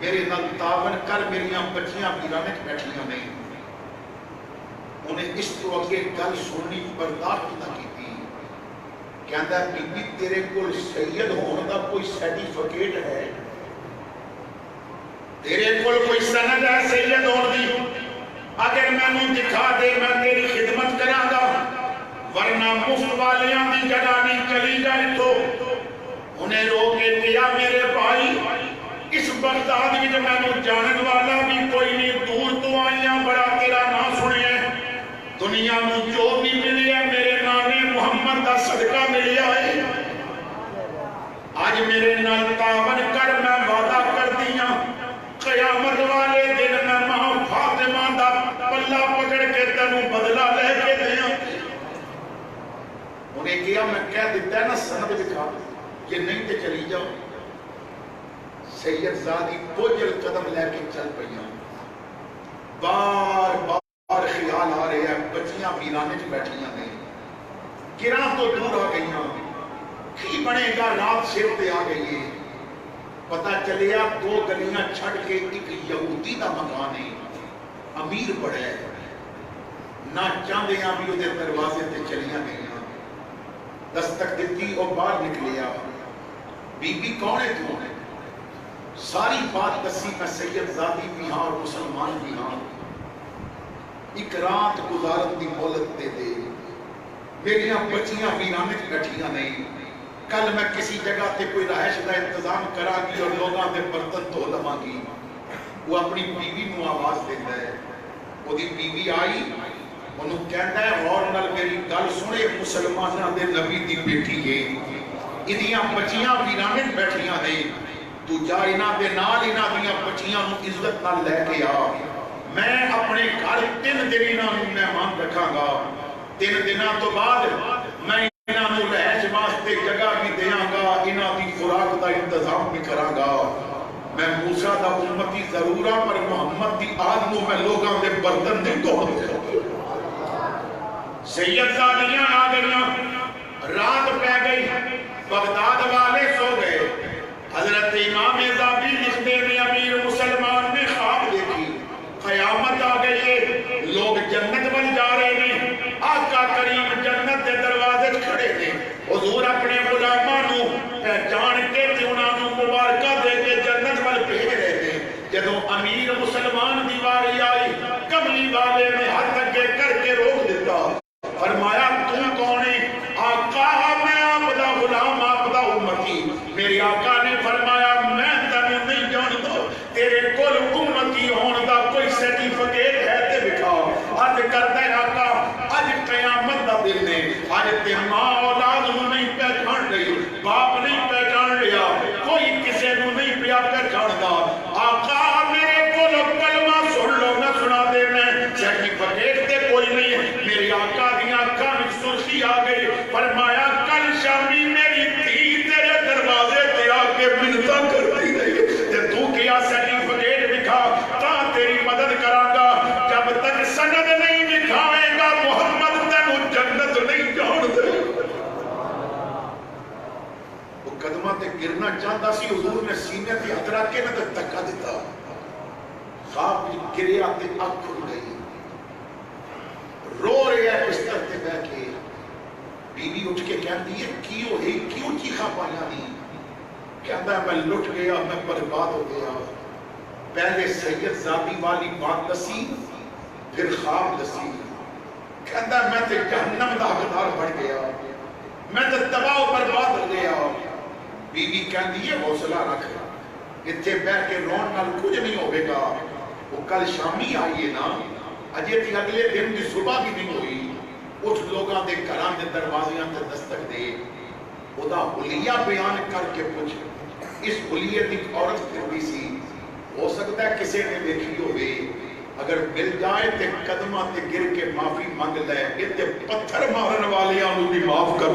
میرے نال تعاون کر میریاں بچیاں ویرانے تے بیٹھیاں نہیں انہیں اس تو اگے گل سننی برداشت نہ کیتی کہندا بی بی تیرے کول سید ہون دا کوئی سرٹیفکیٹ ہے تیرے کول کوئی سند ہے سید ہون دی اگر میں نو دکھا دے میں تیری خدمت کراں گا ورنہ مفت والیاں دی جگہ نہیں چلی جائے تو انہیں رو کے دیا میرے بھائی اس بغداد میں جو میں نو جانن والا بھی کوئی نہیں دور تو آئیاں بڑا تیرا نہ سنے دنیا میں جو بھی ملی ہے میرے نانے محمد دا صدقہ ملیا ہے آج میرے نال تعاون کر میں وعدہ کر دیاں قیامت والے دن میں ماں فاطمہ دا پلہ پکڑ کے تینوں بدلہ لے کے دیاں انہیں کیا میں کہہ دیتا ہے نا سند دکھا یہ نہیں تے چلی جاؤ سید زادی بوجھل قدم لے کے چل پئیاں بار بار خیال آ رہے ہیں بچیاں ویرانے چ بیٹھیاں نہیں گراں تو دور آ گئی کی بنے گا رات سر تے آ گئی ہے پتہ چلیا 2 گلیاں چھڑ کے ایک یہودی دا مکان ہے امیر بڑا ہے نہ چاندیاں بھی وہ دروازے تے چلیاں گئیاں دستک دیتی اور باہر نکلیا بی بی کون ہے تو ساری بات دسی میں سید زادی بھی ہاں اور مسلمان بھی ہاں ایک رات گزارت دی مولت دے دے میریاں بچیاں ویرانے بیٹھیاں نہیں کل میں کسی جگہ تے کوئی رہائش دا انتظام کرا گی اور لوگاں دے برتن تو لواں گی وہ اپنی بیوی نو آواز دیتا ہے وہ دی بیوی آئی انہوں کہتا ہے غور نال میری گل سنے مسلمانہ دے نبی دی بیٹی ہے ادیاں بچیاں ویرانے بیٹھیاں نے تو جا انہاں دے نال انہاں دیاں بچیاں نو عزت نال لے کے آ میں اپنے گھر 3 دن انہاں نو مہمان رکھاں گا 3 دنوں تو بعد میں انہاں نو رہائش واسطے جگہ بھی دیاں گا انہاں دی خوراک دا انتظام بھی کراں گا میں موسیٰ دا امتی ضرور ہاں پر محمد دی آل نو میں لوگاں دے برتن نہیں توڑ دے سید زادیاں آ گئیاں رات پہ گئی بغداد والے سو گئے حضرت امام زابی لکھتے ہیں امیر مسلمان نے خواب دیکھی قیامت آ گئی ہے لوگ جنت بن جا رہے ہیں آقا کریم جنت کے دروازے کھڑے ہیں حضور اپنے غلامانوں پہچان کے انہوں مبارکہ دے کے جنت بن بھیج رہے تھے جدوں امیر مسلمان دیواری آئی کملی والے نے ہاتھ اگے کر کے روک دیتا فرمایا تم کون ہے آقا میں آپ دا غلام آپ دا امتی میری آقا نے فرمایا میں تمہیں نہیں جانتا تیرے کول امتی ہون دا کوئی سرٹیفکیٹ ہے تے بکھا آج کرتا ہے آقا آج قیامت دا دن نے آج تے ماں اولاد نو نہیں پہچان رہی باپ نہیں پہچان رہا کوئی کسے نو نہیں پیا پہچان دا آقا میرے کول کلمہ سن لو نہ سنا دے میں سرٹیفکیٹ تے کوئی نہیں میری آقا دی آنکھاں وچ سرخی آ گئی فرمایا کل شامی میری دھی تیرے دروازے تے آ کے منتاں کرتی رہی تے تو کیا سرٹیفکیٹ دکھا تا تیری مدد کراں گا جب تک سند نہیں دکھاوے گا محمد تینوں جنت نہیں جان دے وہ قدمہ تے گرنا چاہتا سی حضور نے سینے تے ہاتھ رکھ کے نہ دھکا دیتا خواب گریا تے اکھ کھل گئی رو رہے ہیں بستر تے بیٹھ کے بیوی اٹھ کے کہتی ہے کیوں چیخا پایا نہیں کہتا ہے میں لٹ گیا میں برباد ہو گیا پہلے سید زادی والی بات دسی پھر خواب دسی کہتا ہے میں تے جہنم دا حقدار بڑھ گیا میں تے تباہ و برباد ہو گیا بیوی کہتی ہے حوصلہ رکھ اتنے بیٹھ کے رون نال کچھ نہیں ہوئے گا وہ کل شامی آئیے نا اجے تھی اگلے دن دی صبح بھی نہیں ہوئی اٹھ لوگاں دے گھراں دے دروازیاں تے دستک دے او دا حلیہ بیان کر کے پوچھ اس حلیے دی عورت پھرتی سی ہو سکتا ہے کسی نے دیکھی ہوئے اگر مل جائے تے قدمہ تے گر کے معافی مانگ لے تے پتھر مارن والیاں نو بھی معاف کر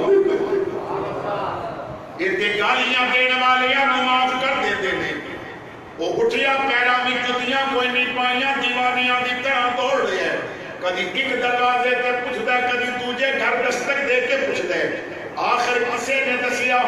دے تے گالیاں دین والیاں نو معاف کر دے دے نے وہ اٹھیا پیرا بھی جتیاں کوئی نہیں پائیاں دیواریاں دی طرح دوڑ رہے ہیں کدی ایک دروازے تے پوچھدا کدی دوجے گھر دستک دے کے پوچھدا آخر کسے نے دسیا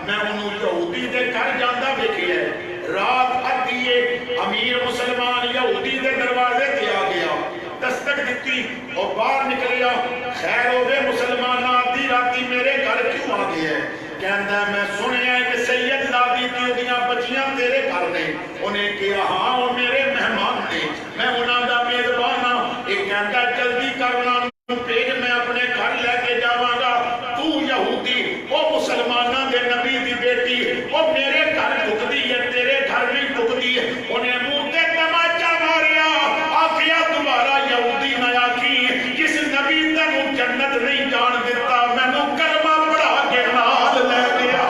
میں انہوں یہودی دے گھر جاندا ویکھیا ہے رات ادھیے امیر مسلمان یہودی دے دروازے تے آ گیا دستک دیتی اور باہر نکلیا خیر ہوے مسلمان آدھی راتی میرے گھر کیوں آ گیا ہے کہندا میں سنیا ہے کہ سید زادی دیاں بچیاں تیرے گھر نے انہیں کہا ہاں وہ میرے مہمان نے میں انہاں دا میزبان ہاں ایک کہندا جلدی کرنا پیج میں اپنے گھر لے کے جاواں گا تو یہودی وہ مسلماناں دے نبی دی بیٹی وہ میرے گھر ٹکدی ہے تیرے گھر نہیں ٹکدی ہے انہیں منہ تے تماچا ماریا آکھیا دوبارہ یہودی نہ آکھی جس نبی تینوں جنت نہیں جان دیتا مینوں کلمہ پڑھا کے نال لے گیا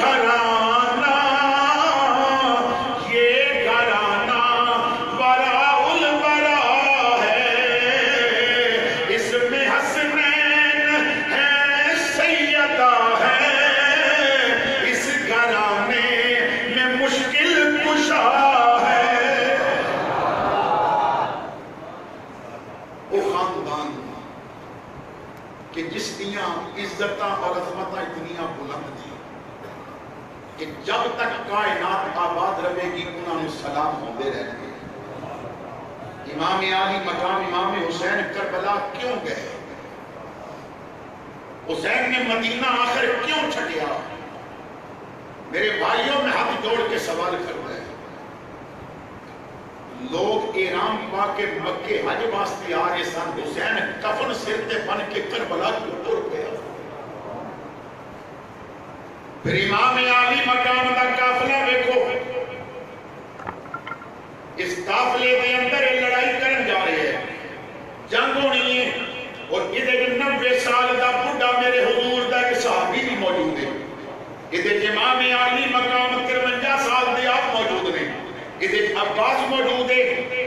گھرانہ وراء الورا ہے، اس میں حسنین ہے، سیدہ ہے، اس گھرانے میں مشکل کشا ہے۔ وہ خاندان کہ جس دیاں عزتاں اور عظمتاں اتنیاں بلند تھی کہ جب تک کائنات آباد رہے گی انہوں نے سلام ہوندے رہنے گے۔ امام عالی مقام امام حسین کربلا کیوں گئے؟ حسین نے مدینہ آخر کیوں چھٹیا؟ میرے بھائیوں میں ہاتھ جوڑ کے سوال کر رہے ہیں، لوگ احرام پا کے مکے حج واسطے آ رہے سن، حسین کفن سر تے بن کے کربلا کیوں ٹر گیا؟ پھر امام عالی مقام دا قافلہ دیکھو، اس قافلے دے اندر لڑائی کرن جا رہے ہیں، جنگ ہونی ہے، اور ادھر 90 سال دا بڑھا میرے حضور دا ایک صحابی بھی موجود ہے، ادھر امام عالی مقام 53 سال دے آپ موجود ہیں، ادھر عباس موجود ہے،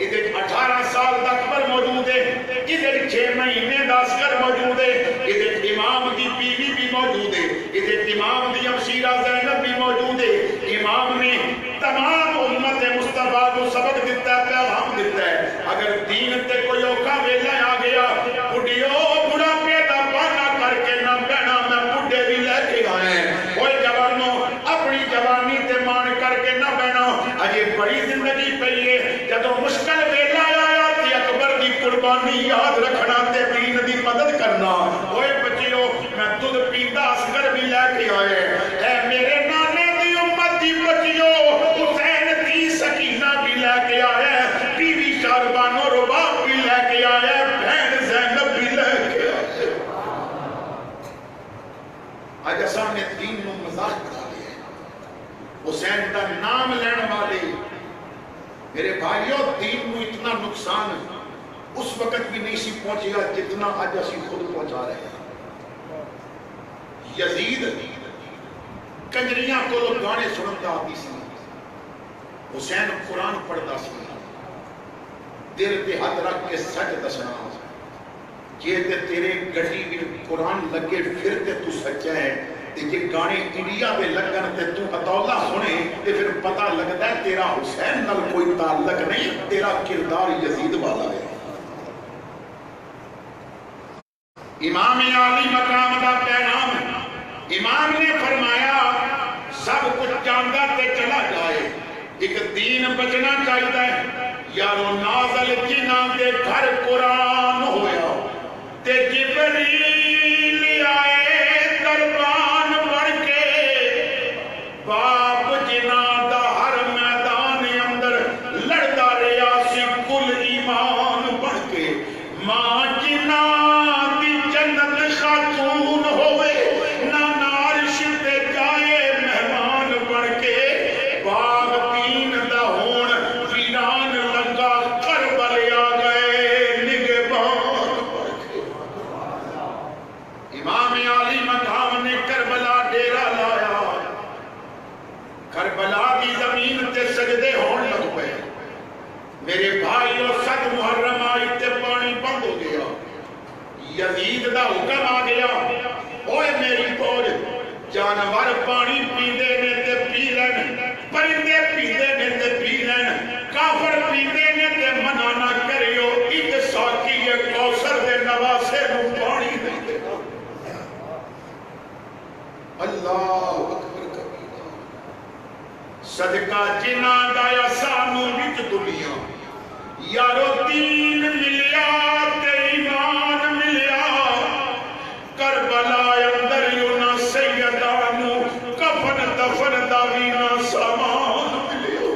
ادھر 18 سال دا اکبر موجود ہے، ادھر 6 مہینے دا اصغر موجود ہے، ادھر امام دی بیوی بھی موجود ہے، ادھر امام دی امشیرہ زینب بھی موجود ہے۔ امام نے تمام امت مصطفیٰ کو سبق دیتا ہے، پیغام دیتا ہے، اگر دین تے کوئی اوکھا ویلا آ گیا، بڑھیو بڑھا پیدا پانا کر کے نہ بہنا، میں بڑھے بھی لے کے آئے ہیں، کوئی جوانوں اپنی جوانی تے مان کر کے نہ بہنا، اجے بڑی زندگی پہیے، جدو مشکل ویلا آیا تے اکبر دی قربانی یاد رکھنا تے دین دی مدد کرنا۔ اوے بچیو میں دودھ پیندا اصغر بھی لے کے آئے، اے میرے نانے دی امت دی بچیو، حسین دی سکینہ بھی لے کے آئے، بیوی شاربانو رباب بھی لے کے آئے، بہن زینب بھی لے کے آئے۔ آج اساں نے دین نو مذاق بنا لیا، حسین دا نام لین والے میرے بھائیوں دین نو اتنا نقصان اس وقت بھی نہیں سی پہنچے گا جتنا آج اسی خود پہنچا رہے ہیں۔ یزید کنجریاں کو لوگ گانے سنتا آتی سی، حسین قرآن پڑھتا سی، دل تے ہاتھ رکھ کے سچ دسنا، یہ تے تیرے گھٹی بھی قرآن لگے پھر تے تو سچا ہے، یہ گانے انڈیا میں لگن تے تو عطاولہ سنے تے پھر پتہ لگتا ہے تیرا حسین نال کوئی تعلق نہیں، تیرا کردار یزید والا ہے۔ امام عالی مقام دا پیغام، امام نے فرمایا سب کچھ جاندا تے چلا جائے، ایک دین بچنا چاہیے، یارو نازل جنہاں دے گھر قرآن ہویا تے جبریل آئے دربان بڑھ کے، باپ جنہاں دا ہر میدان اندر لڑدا رہیا سی کل ایمان بڑھ کے، ماں جنہاں دی جنت خاتون ہوئے نہ نارش تے جائے مہمان بڑھ کے، باغ دین دا ہون ویران لگا کربل آ گئے نگہبان بڑھ کے۔ امام عالی مقام نے کربلا ڈیرا لایا، کربلا دی زمین تے سجدے ہون لگ پئے، میرے بھائیو 7 محرم آئی تے پانی بند ہو گیا، یزید دا حکم آ گیا، اوے میری فوج جانور پانی پیندے نے تے پی لین، پرندے پیندے نے تے پی لین، کافر پیندے نے تے منع نہ کریو، ایک ساکی کوثر دے نواسے نو پانی دے دے۔ اللہ اکبر کبیرہ، صدقہ جنہاں دا یا سانو وچ دنیا، یارو دین ملیا تے ایمان ملیا، کربلا اندر یونا سیدانو کفن دفن دا وینا سامان ملیا،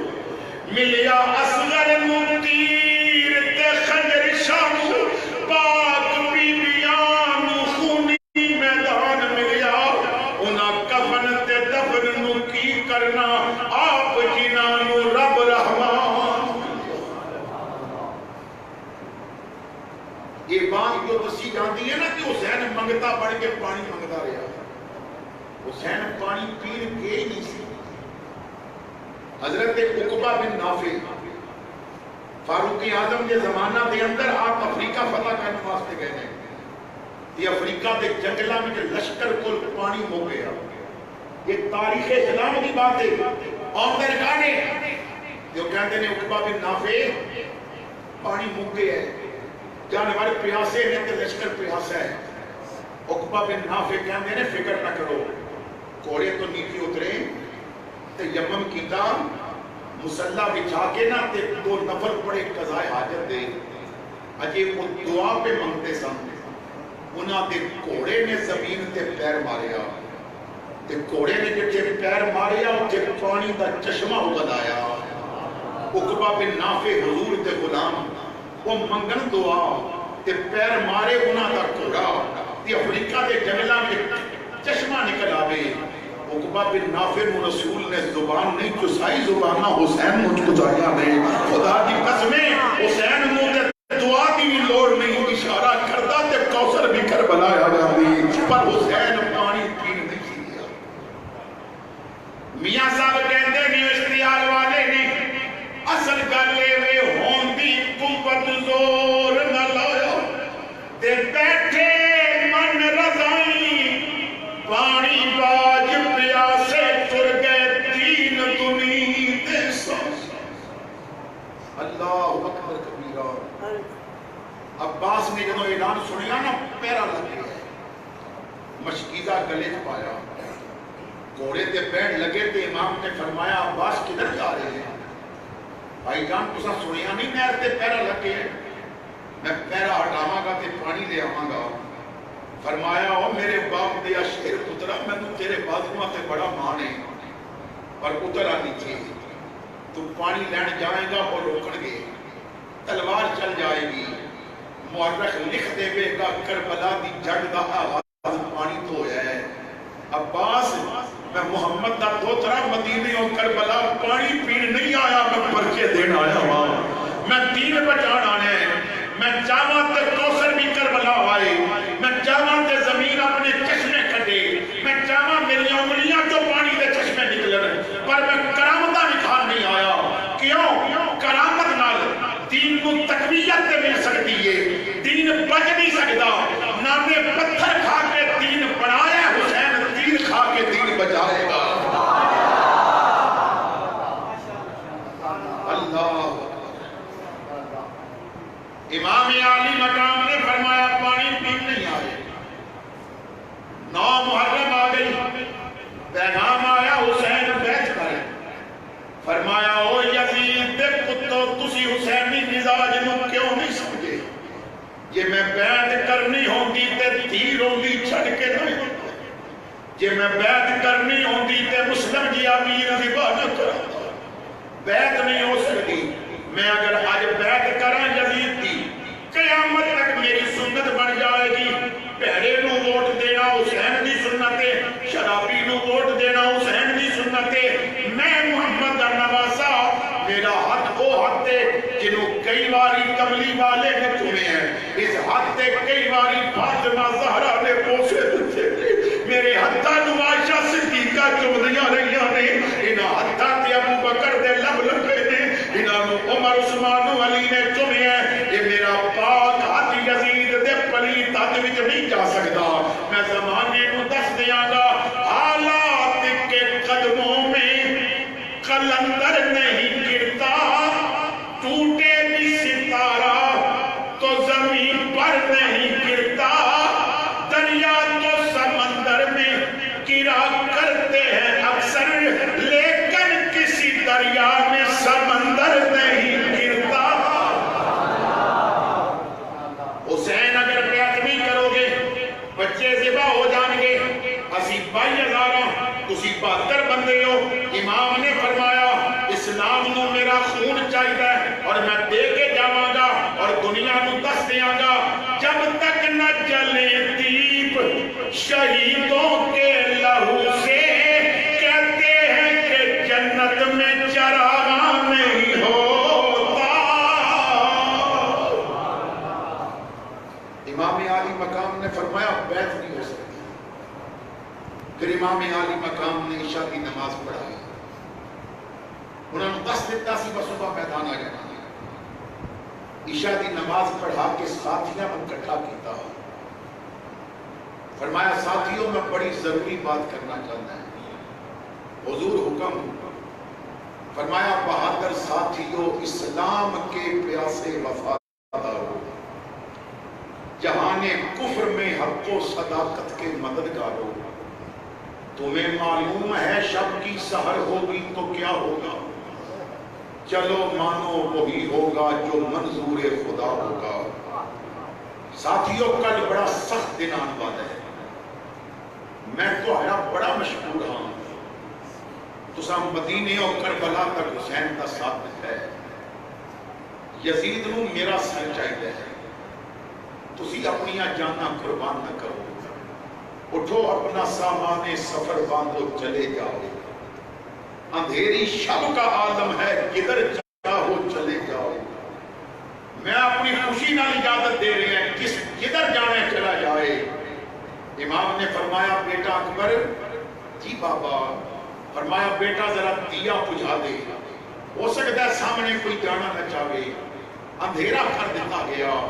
ملیا اصغر نو تیر تے خنجر شامو، پاک بیبیانو خونی میدان ملیا، اونا کفن تے دفن نو کی کرنا، آپ جنانو رب رحمان۔ یہ بات جو دسی جاتی ہے نا کہ حسین منگتا بڑھ کے پانی منگتا رہا، حسین پانی پین کے ہی نہیں سی. حضرت عقبہ بن نافع فاروق اعظم کے زمانہ دے اندر آپ افریقہ فتح کرنے واسطے گئے ہیں. یہ افریقہ دے جنگلہ میں جو لشکر کو پانی ہو گیا. یہ تاریخ اسلام کی بات ہے. اور درکانے جو کہتے ہیں عقبہ بن نافع پانی مک گیا ہے, جانور پیاسے ہیں تو لشکر پیاسا ہے. عقبہ بن نافع کہتے ہیں فکر نہ کرو, گھوڑے تو نیچے اترے تے یمم کیتا, مسلح بچھا کے نہ تے 2 نفر پڑے قضائے حاجت دے. اجے وہ دعا پہ منگتے سن, انہاں دے گھوڑے نے زمین تے پیر ماریا تے گھوڑے نے جتھے پیر ماریا اتھے پانی دا چشمہ اگل آیا. عقبہ بن نافع حضور دے غلام وہ منگن دعا تے پیر مارے انہاں دا گھوڑا تے افریقہ دے جنگلاں میں چشمہ نکل آوے. عقبہ بن نافع نو رسول نے زبان نہیں چسائی, زبانہ حسین نو چسایا نے. خدا دی قسمیں حسین نو تے دعا دی بھی لوڑ نہیں, اشارہ کردا تے کوثر بھی کربلا آ جاندی, پر حسین پانی پین نہیں سی دیا. میاں صاحب کہندے نہیں اشتیاق والے نے اصل گل اے ہون دی قوت زور نہ لایا تے بیٹھے من رضائی پانی باج پیاسے تر گئے تین دنی دے ساس. اللہ اکبر کبیرہ. عباس نے جنہوں اعلان سنیا نا پیرا لگ گیا, مشکیزہ گلے پایا, گھوڑے تے بیٹھ لگے تے امام نے فرمایا عباس کدھر جا رہے ہیں؟ بھائی جان تسا سنیا نہیں نہر تے پیرا لگ گئے, میں پیرا ہٹاواں گا تے پانی لے آواں گا. فرمایا او میرے باپ دیا شیر پترا, میں تو تیرے بازوਆਂ تے بڑا مان ہے, پر اترا نیچے, تو پانی لین جائے گا وہ روکن گے, تلوار چل جائے گی. مورخ لکھ دے گے گا کربلا دی جنگ دا آغاز پانی تو ہویا ہے. عباس میں محمد دا دوترا مدینے اور کربلا پانی پین نہیں آیا, میں پرچے دین آیا ہوا, میں دین بچان آنے, میں چاہاں تے کوثر بھی کربلا آئے, میں چاہاں تے زمین اپنے چشمے کھڑے, میں چاہاں میری انگلیاں جو پانی دے چشمے نکلن, پر میں کرامتہ نکھار نہیں آیا. کیوں؟ کرامت نال دین کو تقویت تے مل سکتی ہے, دین بچ نہیں سکتا. نامے پتھر کھا کے دین بنایا, حسین تیر کھا کے دین بچائے گا. اللہ. امام عالی مقام نے فرمایا پانی پین نہیں آئے. 9 محرم آ گئی, پیغام آیا حسین بیعت کرے. فرمایا او یزید دے پتو تسی حسینی مزاج نو کیوں نہیں سمجھے؟ یہ میں بیعت کرنی ہوندی تے تیر ہوندی چھڑ کے نہیں, یہ میں بیعت کرنی ہوندی تے مسلم جی امیر ذبح نہ کرا. بیعت نہیں ہو سکتی. میں اگر آج بیعت کراں یزید دی, قیامت تک میری سنت بن جائے گی. بہرے نو ووٹ دینا حسین دی سنت ہے, شرابی نو ووٹ دینا حسین دی سنت ہے. میں محمد دا نواسا, میرا حق وہ حق ہے جنہوں کئی باری کملی والے نے چنے ہیں. اس حق تے کئی باری فاطمہ زہرا نے پوسے دیتے, میرے حتہ نواشہ صدیقہ چودھیاں رہیاں نے, انہاں حتہ تے ابو بکر دے لب لگے نے, انہاں عمر عثمان و علی نے چنے ہیں. یہ میرا پاک ہاتھ یزید دے پلیت ہاتھ وچ نہیں جا سکتا. میں زمانے کو دس دیاں گا حالات کے قدموں میں قلندر نہیں گرتا, ٹوٹے بھی ستارہ تو زمین پر نہیں گرتا. دریا تو سمندر میں گرا کرتے ہیں اکثر, لیکن کسی دریا میں سمندر نہیں گرتا. حسین اگر بیعت نہیں کرو گے بچے ذبح ہو جان گے. اسی 22,000 تسی 72 بندے ہو. امام نے فرمایا اسلام نو میرا خون چاہیے اور میں دے کے جاواں گا اور دنیا نو دس دیاں گا, جب تک نہ جلے دیپ شہیدوں کے لہو سے, کہتے ہیں کہ جنت میں چراغاں نہیں ہوتا. امام عالی مقام نے فرمایا بیعت نہیں ہو سکتی. پھر امام امام عالی مقام نے عشاء کی نماز پڑھائی. انہوں نے 10 دیتا سی بس صبح میدان آ جانا. عشاء کی نماز پڑھا کے ساتھیاں کو اکٹھا کیتا. فرمایا ساتھیوں میں بڑی ضروری بات کرنا چاہتا ہے. حضور حکم. فرمایا بہادر ساتھیوں اسلام کے پیاسے وفاداروں جہان کفر میں حق و صداقت کے مددگاروں تمہیں معلوم ہے شب کی سحر ہوگی تو کیا ہوگا؟ چلو مانو وہی ہوگا جو منظور خدا ہوگا. ساتھیوں کل بڑا سخت دن آنے والا ہے. میں تو آیا بڑا مشہور ہاں. تسا مدینے اور کربلا تک حسین کا ساتھ ہے. یزید نو میرا سر چاہیے ہے. تسی اپنی جانا قربان نہ کرو. اٹھو اپنا سامان سفر باندھو چلے جاؤ. اندھیری شب کا عالم ہے کدھر چاہو چلے جاؤ. میں اپنی خوشی نہ اجازت دے رہے ہیں کس کدھر جانے چلا جائے. امام نے فرمایا بیٹا اکبر. جی بابا. فرمایا بیٹا ذرا دیا بجھا دے. ہو سکتا ہے سامنے کوئی جانا نہ چاہے. اندھیرا کر دیتا گیا.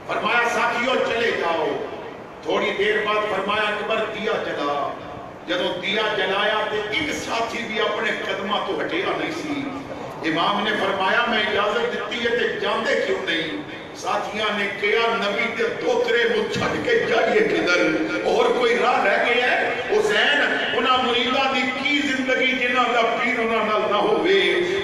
فرمایا ساتھیوں چلے جاؤ. تھوڑی دیر بعد فرمایا اکبر دیا جلا. جدو دیا جلایا تو ایک ساتھی بھی اپنے قدمہ تو ہٹیا نہیں سی. امام نے فرمایا میں اجازت دیتی ہے تے جاندے کیوں نہیں؟ ساتھیاں نے کہا نبی تے دوترے وہ چھٹ کے جائیے کدھر اور کوئی راہ رہ گیا ہے. حسین انہاں مریداں دی کی زندگی جنہاں دا پیر انہاں نال نہ ہوئے.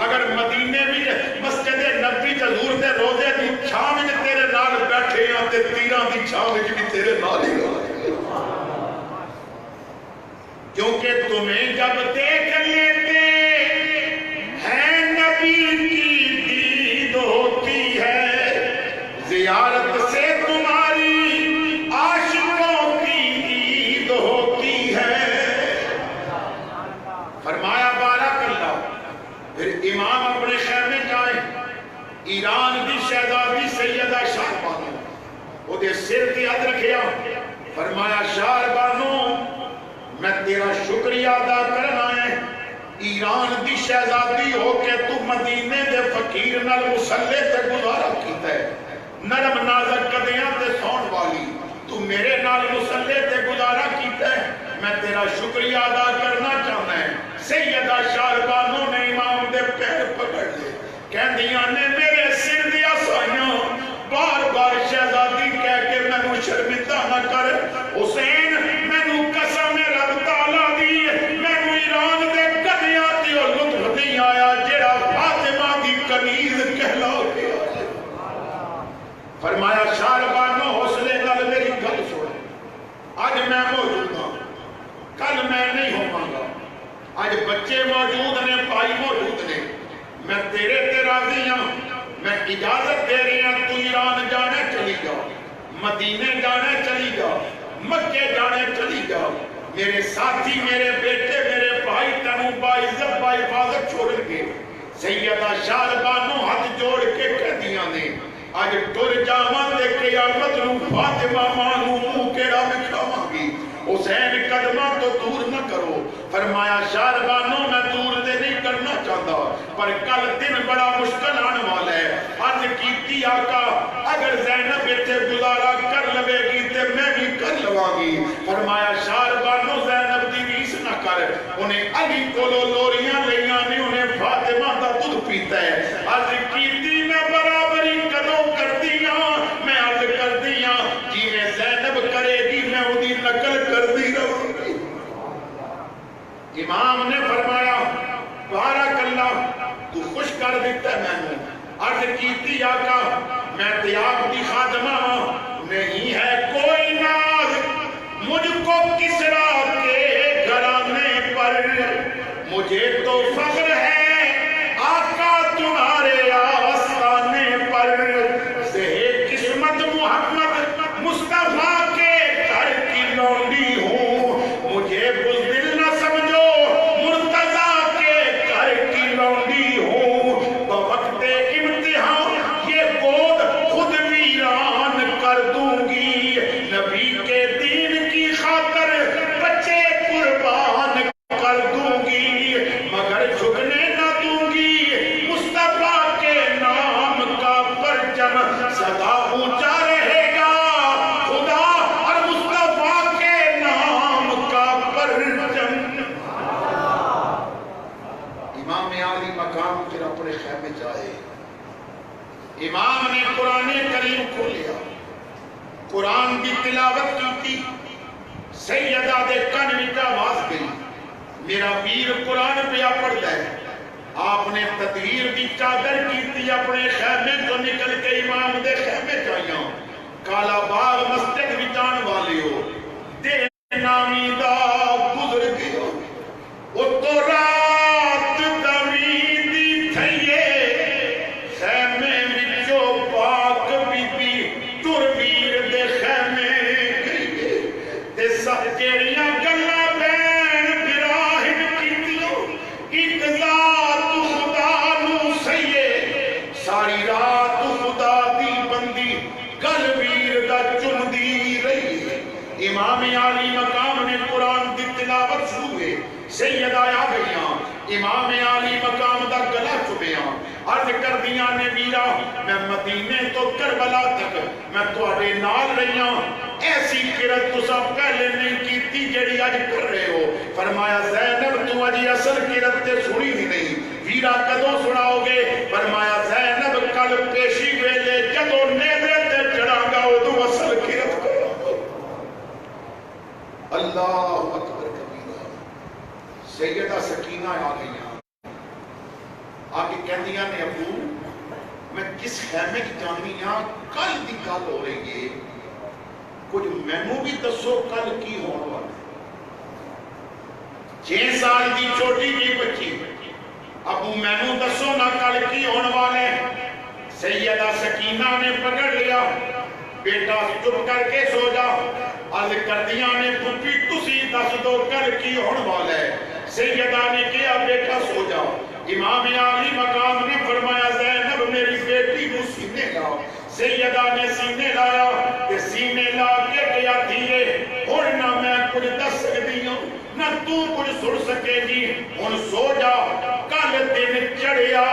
اگر مدینے بھی مسجد نبی حضور دے روضے دی چھاں وچ تیرے نال بیٹھے ہاں تے تیراں دی چھاں وچ بھی تیرے نال ہی رہے. کیونکہ تمہیں جب دیکھ لیتے ہیں نبی کی دید ہوتی ہے. زیارت سے تمہاری عاشقوں کی عید ہوتی ہے. فرمایا بارک اللہ. پھر امام اپنے خیمے جائے. ایران کی شہزادی سیدہ شاہ بانو وہ دے سر تے ہاتھ رکھیا. فرمایا شاہ بانو میں تیرا شکریہ ادا کرنا ہے. ایران دی شہزادی ہو کے تو مدینے دے فقیر نال مصلے تے گزارا کیتا ہے. نرم نازک قدیاں تے سون والی تو میرے نال مصلے تے گزارا کیتا ہے. میں تیرا شکریہ ادا کرنا چاہنا ہے. سیدہ شاربانو نے امام دے پیر پکڑ لے. کہندیاں نے میرے سر دیا سائیاں بار بار شہزادی کہہ کے میں نو شرمندہ نہ کر. حسین میں نو قسم رب تعالیٰ دی میں نو ایران دے قدیاں تے اور لطف نہیں آیا جڑا فاطمہ دی کنیز کہلا گیا. فرمایا شاربانو حوصلے نال میری گل سن. اج میں موجود ہوں کل میں نہیں ہوواں گا. اج بچے موجود نے بھائی موجود نے. میں تیرے تے راضی ہوں. میں اجازت دے رہی ہوں تو ایران جانے چلی جاؤ. مدینے جانے چلی جاؤ. مکے جانے چلی جاؤ. میرے ساتھی میرے بیٹے میرے بھائی تینوں باعزت باحفاظت چھوڑ کے. سیدہ شاربانو ہاتھ جوڑ کے کہدیاں نے اج ٹر جاواں تے قیامت نو فاطمہ ماں نو منہ کیڑا وکھاواں گی. حسین قدماں تو دور نہ کرو. فرمایا شاربانو میں دور تے نہیں کرنا چاہتا پر کل دن بڑا مشکل آنے والا ہے. عرض کیتی آقا اگر زینب اتنے گزارا کر لوے گی تے میں بھی کر لواں گی. فرمایا شاربانو زینب دی ریس نہ کر. انہیں علی کولو لوریاں لیاں نہیں انہیں فاطمہ دا دودھ پیتا ہے. عرض کیتی میں برابری کدوں کر دیاں. میں عرض کر دیاں جی میں زینب کرے گی میں انہی نقل کر دی رہوں گی. امام نے فرمایا بارک اللہ تو خوش کر دیتا ہے میں نے. عرض کیتی آقا میں تیاب دی خادمہ نہیں ہے کوئی ناز مجھ کو کسرا کے گھرانے پر. مجھے تو فخر ہے آقا تمہارے آستانے پر. زہے قسمت محمد مصطفیٰ کے گھر کی لونڈی ہوں. مجھے بزدل نہ سمجھو مرتضیٰ کے گھر کی لونڈی ہوں. بوقت امتحان یہ گود خود ویران کر دوں گی. نبی کے دین کی خاطر بچے قربان امام عالی مقام پھر اپنے خیمے جائے، امام نے قرآن کریم کھولیا، قرآن کی تلاوت کی تھی، سیدہ دے کن وچ آواز گئی، میرا ویر قرآن پہ پڑھتا ہے۔ آپ نے تطہیر کی چادر کی تھی، اپنے خیمے تو نکل کے امام دے خیمے جائیاں، کالا باغ مسجد وچان والے ہو دے نامی دا گزر گیا، او تو رات دمیدی تھئیے خیمے وچو پاک بی بی تر ویر دے خیمے گئیے تے سب جیڑیاں گلا بین براہم کیتیوں ایک ذات خدا نو سیے، ساری رات خدا دی بندی گل ویر دا چن دی رہی۔ امام عالی مقام نے قرآن دی تلاوت شروع ہوئے، سیدہ آ گئیاں، امام عالی مقام دا گلا چومیاں، عرض کر دیاں نے ویرا میں مدینے تو کربلا تک میں تواڈے نال رہیاں، ایسی قرت تساں پہلے نہیں کیتی جڑی اج کر رہے ہو۔ فرمایا زینب تو اج اصل قرت تے سنی ہی نہیں، ویرا کدوں سناؤ گے؟ فرمایا زینب کل پیشی ویلے جدوں نیزے تے چڑھاں گا اودوں اصل قرت کرو۔ اللہ اکبر کبیرہ۔ سیدہ سکینہ آ گئیاں، آگے کہندیاں نے ابو میں کس خیمے کی جانی ہاں، کل دی گل ہو رہی ہے، کچھ مینوں بھی دسو کل کی ہون والا ہے۔ 6 سال دی چھوٹی جی بچی، ابو مینوں دسو نہ کل کی ہون والا ہے۔ سیدہ سکینہ نے پکڑ لیا، بیٹا چپ کر کے سو جا۔ عرض کردیاں نے پھپھی تسی دس دو کل کی ہون والا ہے۔ سیدہ نے کیا بیٹا سو جا۔ امام عالی مقام نے فرمایا زینب میری بیٹی کو سینے لاؤ۔ سیدہ نے سینے لایا تے سینے لا کے گیا دھیے، ہن نہ میں کچھ دس سکتی ہوں نہ تو کچھ سن سکے گی، ہن سو جا، کل دن چڑھیا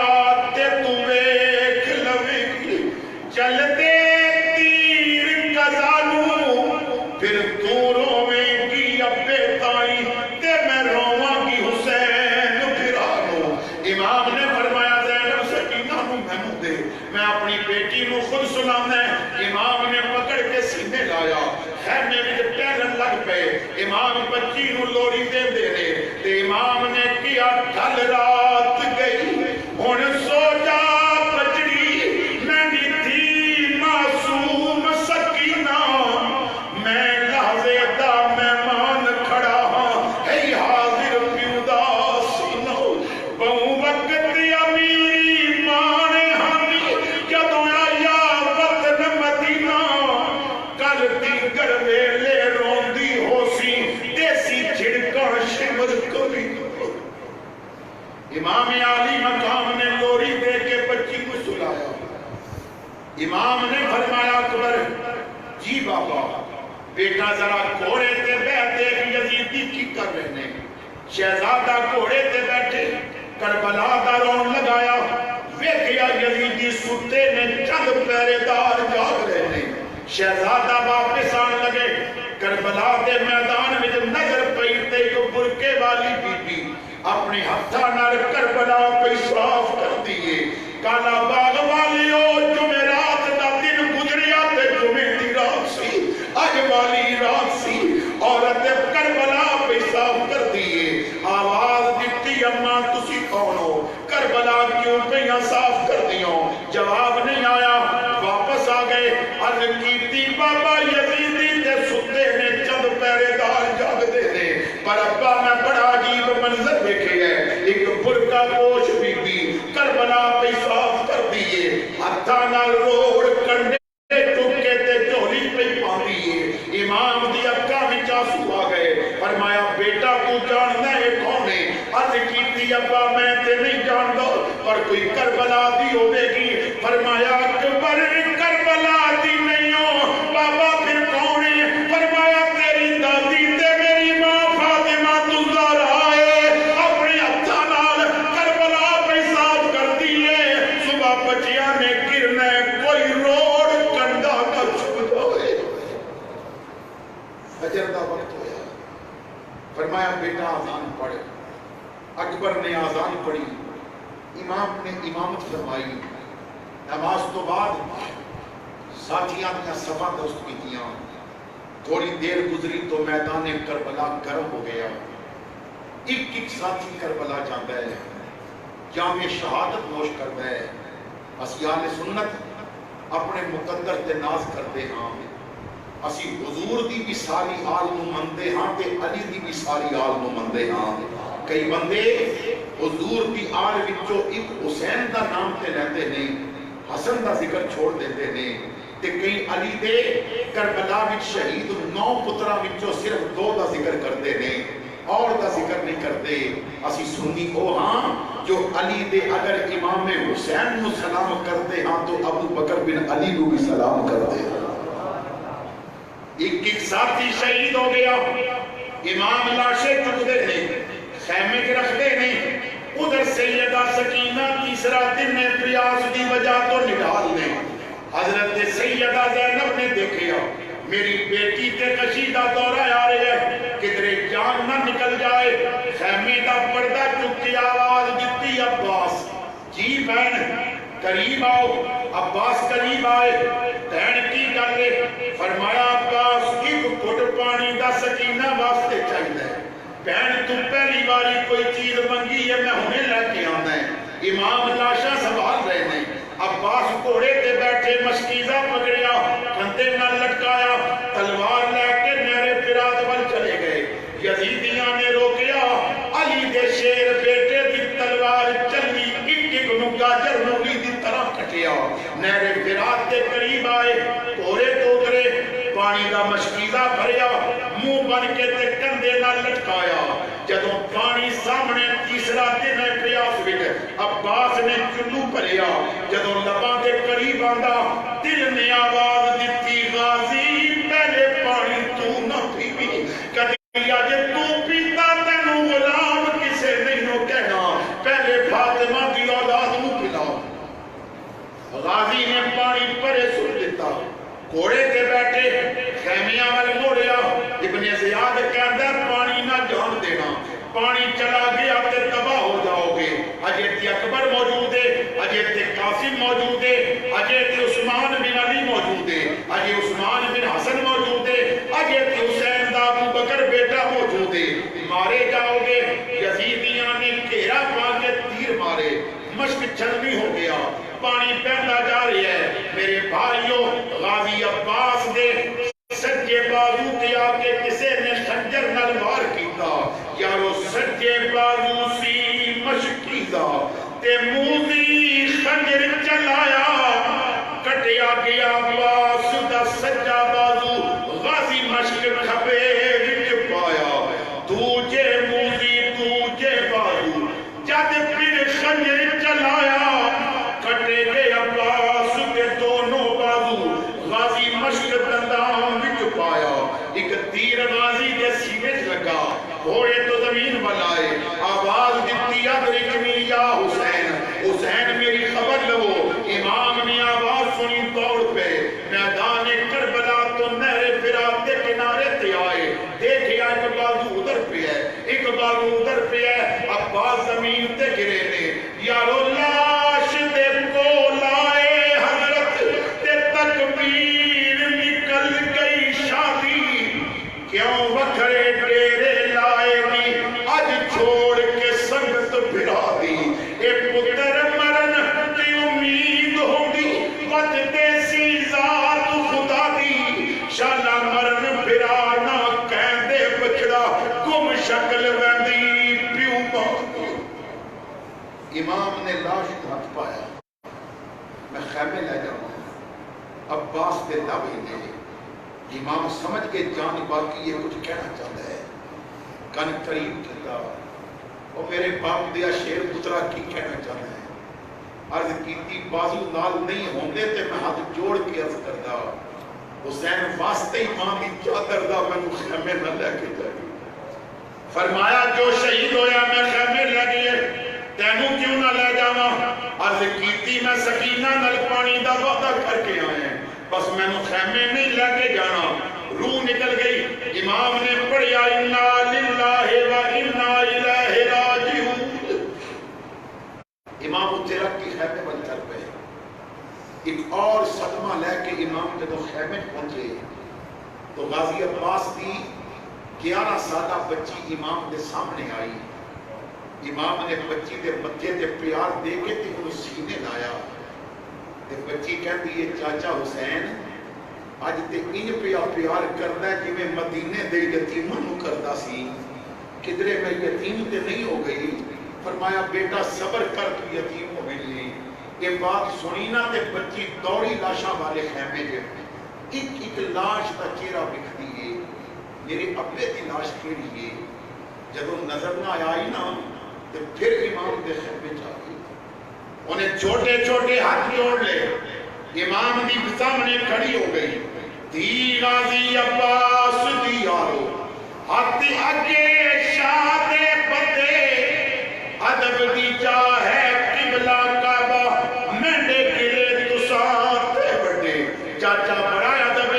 تے تو ویکھ لویں گی، چلتے تیر قضانوں پھر تو رویں گی ابے تائیں تے میں رواں گی حسین پھرانو۔ امام نے فرمایا زینب سکینہ نو مینوں دے، میں اپنی بیٹی نو خود سنانا ہے۔ امام نے پکڑ کے سینے لایا، خیمے وچ ٹہلن لگ پے، امام بچی نو لوری دے رہے تے امام نے کیا ڈھل رات گئی، ہن سو جا بچڑی میری تھی معصوم سکینہ، میں لحظے دا مہمان کھڑا ہاں، ہے حاضر پیو دا سینو، بہوں وقت امیری مان ہانی جدوں آیا وطن مدینہ، کل دیگر ویلے روندی ہو سی دیسی چھڑکا شمر کبھی۔ امام عالی مقام نے لوری دے کے بچی کو سلایا۔ امام نے فرمایا اکبر جی بابا، بیٹا ذرا گھوڑے تے بیٹھے یزیدی کی کر رہے نے۔ شہزادہ گھوڑے تے بیٹھے کربلا دا رون لگایا، ویکھیا یزیدی ستے نے چند پہرے دار جاگ رہے نے۔ شہزادہ واپس آن لگے، کربلا دے میدان میں نظر پئی تے ایک برکے والی بی بی اپنی ہتھاں نال کربلا پہ صاف کر دیے۔ کالا باغ والیو جمعرات دا دن گزریا تے جمعے دی رات سی، اج والی رات سی، عورت کربلا پہ صاف کر دیے۔ آواز دتی اماں تسی کون ہو؟ کربلا کیوں پہ صاف کر دیو؟ جواب نہیں آیا، واپس آ گئے، عرض کیتی بابا یزیدی تے ستے نے چند پہرے دار جاگ دے نے، پر ابا میں بڑا عجیب منظر دیکھے ہے، ایک برکا پوش بی بی کربلا پہ صاف کر دیے، ہتھاں نال روڑ کنڈے ٹکے تے جھولی پہ پا دیے۔ امام دی اکھاں وچ آنسو آ گئے، فرمایا بیٹا تو جاندا ہے کون ہے؟ عرض کیتی ابا میں تے نہیں جاندا، پر کوئی کربلا دی ہوے گی۔ فرمایا اکبر کربلا دی نہیں ہو، بابا پھر کون ہے؟ فرمایا تیری دادی تے میری ماں فاطمہ الزہرا ہے، اپنے ہتھاں نال کربلا پہ صاف کر دیے، صبح بچیاں نے گرنا کوئی روڑ کنڈا نہ چھپ جائے۔ فجر دا وقت ہویا، فرمایا بیٹا آزان پڑھ۔ اکبر نے آزان اذان پڑھی، امام نے امامت فرمائی، نماز تو بعد ساتھیاں دیا صفا درست کیتیاں، تھوڑی دیر گزری تو میدان کربلا گرم ہو گیا، ایک ایک ساتھی کربلا جاندہ ہے، جام شہادت نوش کرتا ہے۔ اسی اہل سنت اپنے مقدر تے ناز کرتے ہاں، اسی حضور دی بھی ساری آل نو مندے ہاں تے علی دی بھی ساری آل نو مندے ہاں۔ کئی بندے حضور دی آل وچوں ایک حسین دا نام تے لیتے نہیں، حسن دا ذکر چھوڑ دیتے نہیں، تے کئی علی دے کربلا وچ شہید 9 پتراں وچوں صرف 2 دا ذکر کرتے نہیں، اور دا ذکر نہیں کرتے۔ اسی سنی او ہاں جو علی دے اگر امام حسین نو سلام کرتے ہاں تو ابو بکر بن علی نو بھی سلام کرتے ہیں۔ ایک ایک ساتھی شہید ہو گیا، امام لاشیں چکتے نہیں، خیمے کے رکھتے نہیں۔ ادھر سیدہ سکینہ تیسرا دن میں پریاس دی وجہ تو نڈال نے، حضرت سیدہ زینب نے دیکھیا میری بیٹی تے کشیدہ دورہ آ رہے ہے، کدھرے جان نہ نکل جائے، خیمے دا پردہ چک کے آواز دیتی عباس، جی بہن قریب آؤ۔ عباس قریب آئے، بہن کی گلے، فرمایا عباس ایک گھٹ پانی دا سکینہ واسطے چاہیے، بہن تو پہلی باری کوئی چیز منگی ہے میں انہیں لے کے آنا ہے۔ امام لاشا سنبھال رہے ہیں، عباس گھوڑے تے بیٹھے مشکیزہ پکڑیا، کندھے نہ لٹکایا، تلوار لے کے میرے فرات وال چلے گئے۔ یزیدیاں نے روکیا، علی دے شیر بیٹے دی تلوار چلی، ایک ایک نو گاجر مولی دی طرح کٹیا۔ میرے فرات دے قریب آئے، گھوڑے تو اترے، پانی دا مشکیزہ بھریا، منہ بن کے تے کندھے نہ لٹکایا۔ جدوں پانی سامنے تیسرا دن ہے پریاس وچ، عباس نے چلو بھریا، جدوں لباں دے قریب آندا دل نے آواز دتی غازی پہلے پانی تو نہ پیوی، کدی اج تو پیتا تینوں غلام کسے نہیں نو کہنا، پہلے فاطمہ دی اولاد نو پلا۔ غازی نے پانی پرے سٹ دیتا، گھوڑے تے بیٹھے خیمیاں والے موڑیا۔ ابن زیاد کہندا پانی نہ جان دینا، پانی چلا گیا تے تباہ ہو جاؤ گے۔ اجے تے اکبر موجود ہے، اجے تے قاسم موجود ہے، اجے تے عثمان بن علی موجود ہے، اجے عثمان بن حسن موجود ہے، اجے تے حسین دا ابو بکر بیٹا موجود ہے، مارے جاؤ گے۔ یزیدیاں نے گھیرا پا کے تیر مارے، مشک چھلنی ہو گیا، پانی پہندا جا رہی ہے۔ میرے بھائیوں، غازی عباس دے سجے بازو تے آ کے کسے نے خنجر نال وار کیتا، یارو سجے بازو سی مشکیزہ تے موزی خنجر چلایا، کٹیا گیا عباس دا سجا بازو، غازی مشک کھبے وچ پایا، دوجے موزی دوجے بازو، جد پھر خنجر چلایا، کٹے گئے عباس کے دونوں بازو، غازی مشک دندان وچ پایا، ایک تیر غازی دے سینے لگا، گھوڑے تو زمین بلائے، آواز دیتی ادرکنی یا حسین، حسین میری خبر لو۔ امام نے آواز سنی دوڑ پہ، میدان کربلا تو نہر فرات کے کنارے تے آئے، دیکھیا ایک بازو ادھر پہ ہے، ایک بازو ادھر پہ ہے، عباس زمین تے گرے نے، یارو لاش دے کو لائے حضرت تے تکبیر نکل گئی شادی، کیوں وکھرے ڈیرے لائے دی، اج چھوڑ کے سنگت پھرا دی، اے پتر مرن کی امید ہوگی، وجدے سی ذات خدا دی، شالا مرن پھرا نہ کہندے بچڑا، گم شکل ویندی پیو باندی۔ امام نے لاش ہاتھ پایا، میں خیمے لے جاؤں، عباس دے دعوی نے، امام سمجھ کے جان باقی یہ کچھ کہنا چاہتا ہے، کن قریب کیتا، اور میرے باپ دیا شیر پترا کی کہنا چاہتا ہے، عرض کیتی بازو نال نہیں ہوندے تے میں ہاتھ جوڑ کے عرض کردا، حسین واسطے امام کی چادر دا میں خیمے نہ لے کے جائے۔ فرمایا جو شہید ہویا میں خیمے لے گئے، تینوں کیوں نہ لے جاواں؟ عرض کیتی میں سکینہ نل پانی دا وعدہ کر کے آئے ہیں، بس میں نو خیمے نہیں لے کے جانا۔ روح نکل گئی، امام نے پڑھیا انا للہ و انا الیہ راجعون، امام اتنے رکھ کے خیمے بن چل پے. ایک اور صدمہ لے کے امام جدو خیمے پہنچے تو غازی عباس دی 11 سالہ بچی امام دے سامنے آئی. امام نے بچی دے متھے تے پیار دے کے تے انہوں سینے لایا تے بچی کہتی ہے چاچا حسین اج تے ان پیا پیار کردا ہے جویں مدینے دے یتیماں نوں کردا سی. کدرے میں یتیم تے نہیں ہو گئی. فرمایا بیٹا صبر کر تو یتیم ہو گئی. یہ بات سنی نہ تے بچی دوڑی لاشاں والے خیمے دے ایک لاش دا چہرہ وکھدی ہے. میرے ابے دی لاش کیڑی ہے؟ جدوں نظر نہ آئی نا تے پھر امام دے خیمے چ آ گئی. انہیں چھوٹے چھوٹے ہاتھ جوڑ لے. امام دی سامنے کھڑی ہو گئی. دی غازی عباس دی یارو ہاتھ اگے شاہ دے پتے ادب دی چاہے قبلہ کعبہ مینڈے گلے تساں تے بڑے. چاچا بڑا ادب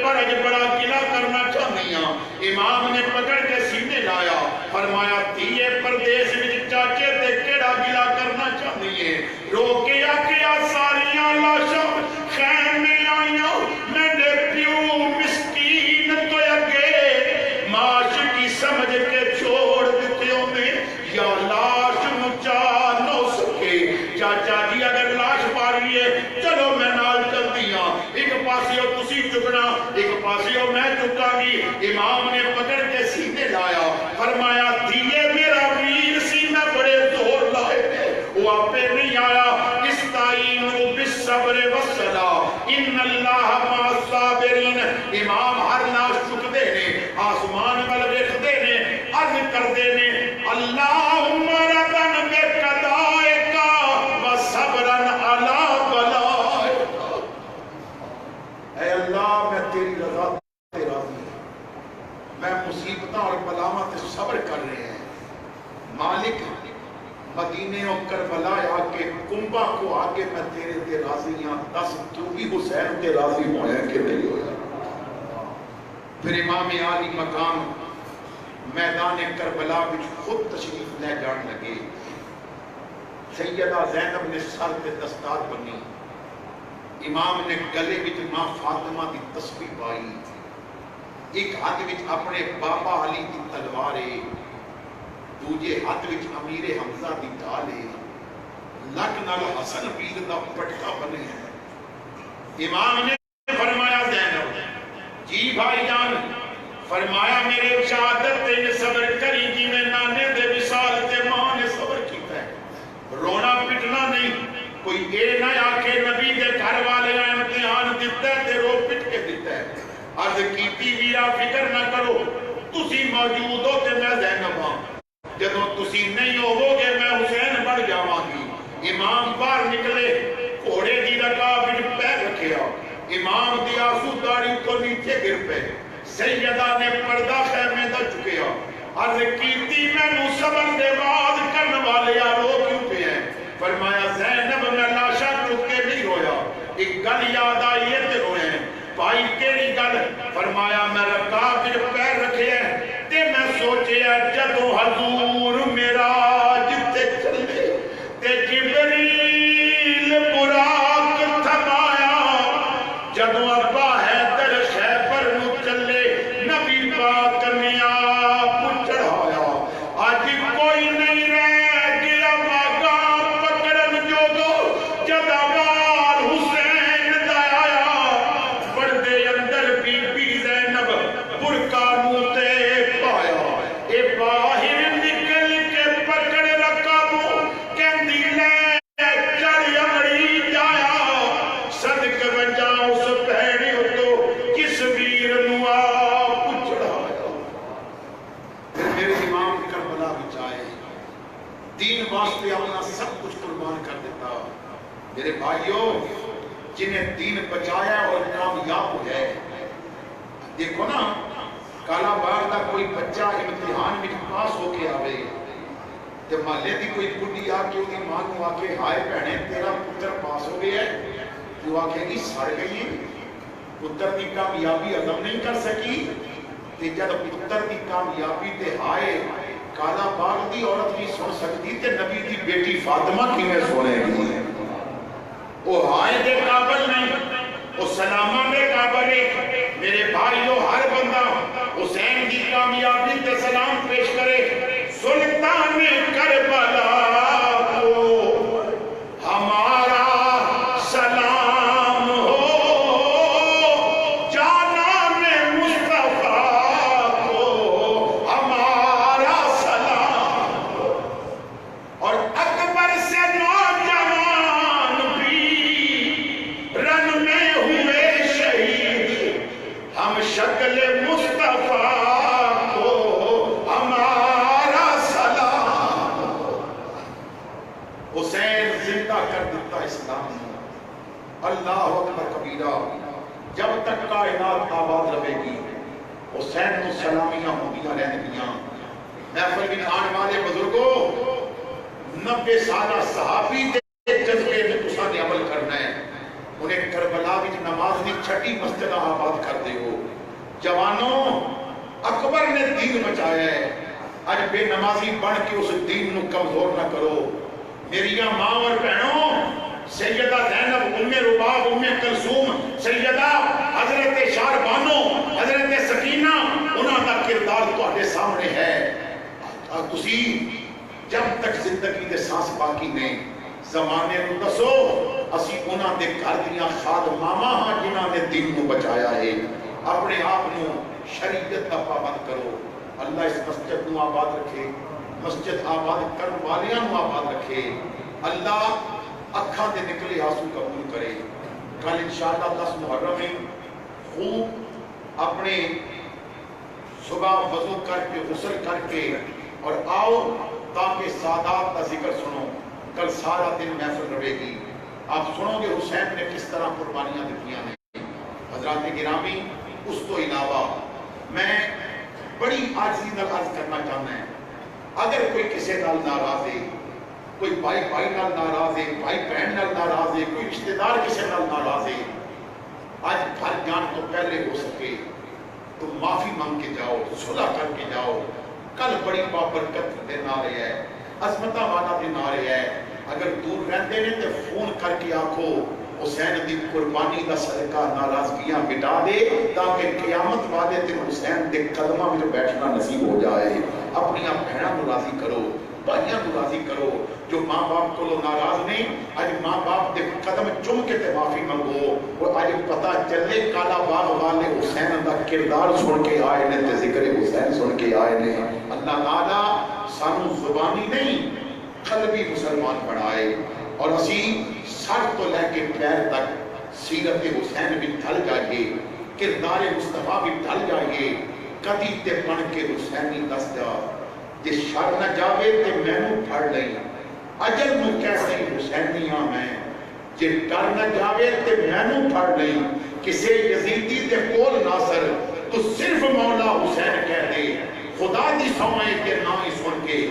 پر اج بڑا گلا کرنا چاہنی ہاں. امام نے پکڑ کے سینے لایا. فرمایا تیے پردیس وچ چاچے تے کیڑا گلا کرنا چاہنی ہے؟ رو کے آکیا ساریاں لاشاں خیمے آئیاں میرے پیو مسکین تو اگے معاش کی سمجھ کے چھوڑ دیتے میں یا لاش مچا نہ سکے. چاچا جی اگر لاش پاری ہے چلو میں نال چلتی ہاں. ایک پاسیوں تسی چکنا ایک پاسیوں میں چکا گی. امام نے پکڑ کے سینے لایا. فرمایا دیئے میرا ویر سی میں بڑے زور لائے وہ آپے نہیں آیا. استعینوا بالصبر والصلاۃ ان اللہ مع الصابرین. امام ہر لاش چکدے نے آسمان ول ویکھدے نے عرض کردے نے اللہم ربنا بقضائک وصبرا علی بلائک. اے اللہ میں تیری رضا تے راضی ہوں. میں مصیبتاں اور بلاواں تے صبر کر رہے ہیں. مالک مدینے اور کربلا آ کے کنبہ کو آگے میں تیرے تے راضی ہاں. دس تو بھی حسین تے راضی ہویا کہ نہیں ہویا؟ پھر امام عالی مقام میدان کربلا وچ خود تشریف لے جان لگے. سیدہ زینب نے سر تے دستار بنی. امام نے گلے وچ ماں فاطمہ دی تسبیح پائی. ایک ہاتھ وچ اپنے بابا علی دی تلوار ہے دوجے ہاتھ وچ امیر حمزہ دی ڈال ہے. لک نال حسن پیر دا پٹکا بنے ہے. امام نے فرمایا زینب جی بھائی جان. فرمایا میرے شہادت تے صبر کری جی میں نانے دے وصال تے ماں نے صبر کیتا ہے. رونا پٹنا نہیں. کوئی اے نہ آکے نبی دے گھر والے امتحان دیتا ہے تے رو پٹ کے دیتا ہے. عرض کیتی ویرا فکر نہ کرو تسی موجود ہو تے میں زینب ہاں. جدوں تسی نہیں ہوو گے میں حسین بڑھ جاواں گی. امام باہر نکلے گھوڑے دی رکاب وچ پیر رکھیا. امام دی آنسو داڑھی تو نیچے گر پے. سیدہ نے پردہ خیمے دا چکیا. عرض کیتی میں صبر دے بعد کرن والے رو کیوں پہ ہیں؟ فرمایا زینب میں لاشا چک کے نہیں رویا. ایک گل یاد آئی ہے تے روئے ہیں. بھائی کیڑی گل؟ فرمایا میں رکاب وچ پیر رکھے ہیں تے میں سوچیا جدوں حضور معراج تے چلے تے جبریل براق تھمایا. جدوں ابا حیدر خیبر نو چلے نبی پاک نے آپ چڑھایا. اج کوئی نہیں رہ گیا ماگا پکڑن جوگو جدوال حسین دا آیا. پردے اندر بی بی زینب برقع منہ تے پایا. اے باہر نکل کے پکڑ رکابو کہندی لے چڑھ امڑی جایا. صدق وجہ اس پہنی تو کس ویر نو آپ چڑھایا. پھر میرے امام کربلا وچ آئے. دین واسطے اپنا سب کچھ قربان کر دیتا. میرے بھائیوں جنہیں دین بچایا اور کامیاب ہو جائے. دیکھو نا کالا باغ دا کوئی بچہ امتحان میں پاس ہو کے آوے تے محلے دی کوئی بڈھی آ کے اودی ماں نوں آ کے ہائے بہنے تیرا پتر پاس ہو گیا ہے. وہ آکھے گی سڑ گئی پتر دی کامیابی عزم نہیں کر سکی. تے جب پتر دی کامیابی تے ہائے کالا باغ دی عورت نہیں سن سکتی تے نبی دی بیٹی فاطمہ کی میں سنے گی؟ وہ ہائے دے قابل نہیں، وہ سلامہ دے قابل ہے۔ میرے بھائیو، ہر بندہ حسین کی کامیابی تے سلام پیش کرے۔ سلطان کربلا کو ہمارا سلام ہو، جانان مصطفیٰ کو ہمارا سلام ہو، اور اکبر سے نوجوان بھی رن میں ہوئے شہید، ہم شکل مصطفیٰ کو ہمارا سلام ہو۔ حسین زندہ کر دیتا اسلام نے، اللہ اکبر کبیرہ، جب تک کائنات آباد رہے گی حسین کو سلامیاں ہوندیاں رہنگیاں۔ محفل میں آنے والے بزرگوں، 90 سالہ صحابی دے جذبے میں تساں نے عمل کرنا ہے۔ انہیں کربلا وچ نماز نہیں چھٹی مسجد آباد کر دے ہو۔ جوانوں، اکبر نے دین بچایا ہے، اج بے نمازی بن کے اس دین نو کمزور نہ کرو۔ میری ماں اور بہنوں، سیدہ زینب، ام رباب، ام کلثوم، سیدہ حضرت شاربانو، حضرت سکینہ، انہاں دا کردار تواڈے سامنے ہے۔ تسی جب تک زندگی دے سانس باقی نے زمانے نو دسو اسی انہاں دے گھر دیاں خادماواں ہاں جنہاں نے دین نو بچایا ہے۔ اپنے آپ نو شریعت کا پابند کرو۔ اللہ اس مسجد نو آباد رکھے، مسجد آباد کرن والیاں نو آباد رکھے۔ اللہ اکھاں دے نکلے آنسو قبول کرے۔ کل انشاءاللہ 10 محرم میں خوب اپنے صبح وضو کر کے غسل کر کے اور آؤ تاکہ سادات کا ذکر سنو۔ کل سارا دن محفل رہے گی، آپ سنو گے حسین نے کس طرح قربانیاں دیتیاں ہیں۔ حضرات گرامی، اس تو علاوہ میں بڑی عاجزی نال عرض کرنا چاہنا ہے، اگر کوئی کسی نال ناراض ہے، کوئی بھائی بھائی نال ناراض ہے، بھائی بہن نال ناراض ہے، کوئی رشتہ دار کسی نال ناراض ہے، آج گھر جان تو پہلے ہو سکے تو معافی مانگ کے جاؤ، صلح کر کے جاؤ۔ کل بڑی بابرکت دن آ رہی ہے، عظمتاں والا دن آ رہی ہے۔ اگر دور رہتے ہیں تو فون کر کے آکھو حسین دی قربانی دا صدقہ ناراضگیاں مٹا دے تاکہ قیامت والے دن حسین دے قدماں میں بیٹھنا نصیب ہو جائے۔ اپنی بہنوں کو راضی کرو، بھائیاں کو راضی کرو۔ جو ماں باپ کو ناراض نہیں، اج ماں باپ دے قدم چوم کے تے معافی منگو۔ اور اج پتہ چلے کالا باغ والے حسین دا کردار سن کے آئے نے تے ذکر حسین سن کے آئے نے۔ اللہ تعالیٰ سانو زبانی نہیں قلبی مسلمان بنائے، اور اسی سر تو لے کے پیر تک سیرت حسین بھی ڈھل جائیے، کردار مصطفیٰ بھی ڈھل جائیے۔ کدی تے بن کے حسینی دس جا، جے شر نہ جاوے تے مینوں پھڑ لئی، اجل نو کیسے حسینی ہاں میں، جے ڈر نہ جاوے تے مینوں پھڑ لئی۔ کسے یزیدی تے کول ناصر تو صرف مولا حسین کہہ دے، خدا دی سوئے کے نام سن کے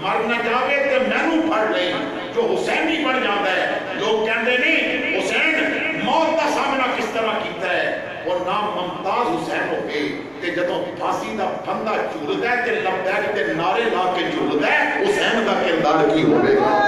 مر نہ جاوے تے مینوں پھڑ لئی۔ جو حسینی بن جاتا ہے، لوگ کہندے نہیں حسین موت کا سامنا کس طرح کیتا ہے، اور نام ممتاز حسین ہو کے تے جدوں پھانسی دا پھندا جھولدا ہے تے لبیک تے نعرے لا کے جھولدا ہے، حسین دا کردار کی ہوے گا؟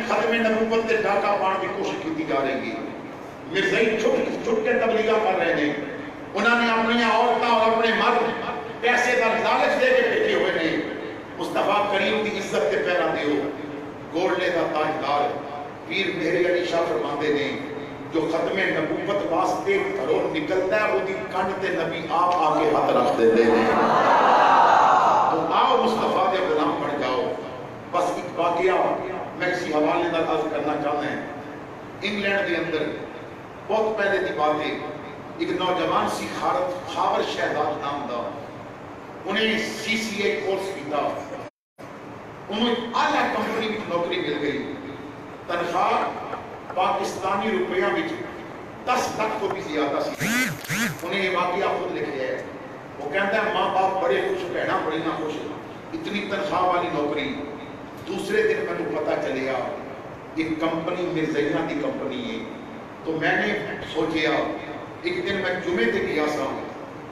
ختم نبوت تے ڈاکہ پان کی کوشش کی جا رہی ہے۔ مرزائی چھٹ کے تبلیغ کر رہے ہیں، انہوں نے اپنی عورتیں اور اپنے مرد پیسے دا لالچ دے کے بھیجے ہوئے نے۔ مصطفیٰ کریم دی عزت تے پیرا دیو، گولڈے دا تاجدار پیر مہر علی شاہ فرماندے نے، جو ختم نبوت واسطے گھروں نکلتا ہے وہ کنڈ تے نبی آپ آ کے ہاتھ رکھ دیتے ہیں۔ تو آؤ مصطفیٰ دے غلام بن جاؤ۔ بس ایک واقعہ میں اسی حوالے کا عرض کرنا چاہتا ہوں۔ انگلینڈ کے اندر بہت پہلے کی بات ہے، ایک نوجوان سی خاور شہزاد نام دا، انہیں CCA کورس کیتا، انہوں اعلیٰ کمپنی میں نوکری مل گئی، تنخواہ پاکستانی روپیہ میں 10 لاکھ کو بھی زیادہ سی۔ انہیں یہ واقعہ خود لکھے ہے، وہ کہتا ہے ماں باپ بڑے خوش، بہنا بڑی نہ خوش، اتنی تنخواہ والی نوکری۔ دوسرے دن میں نے پتہ چلیا ایک کمپنی مرزائیاں دی کمپنی ہے، تو میں نے سوچیا ایک دن میں جمعے تے گیا سا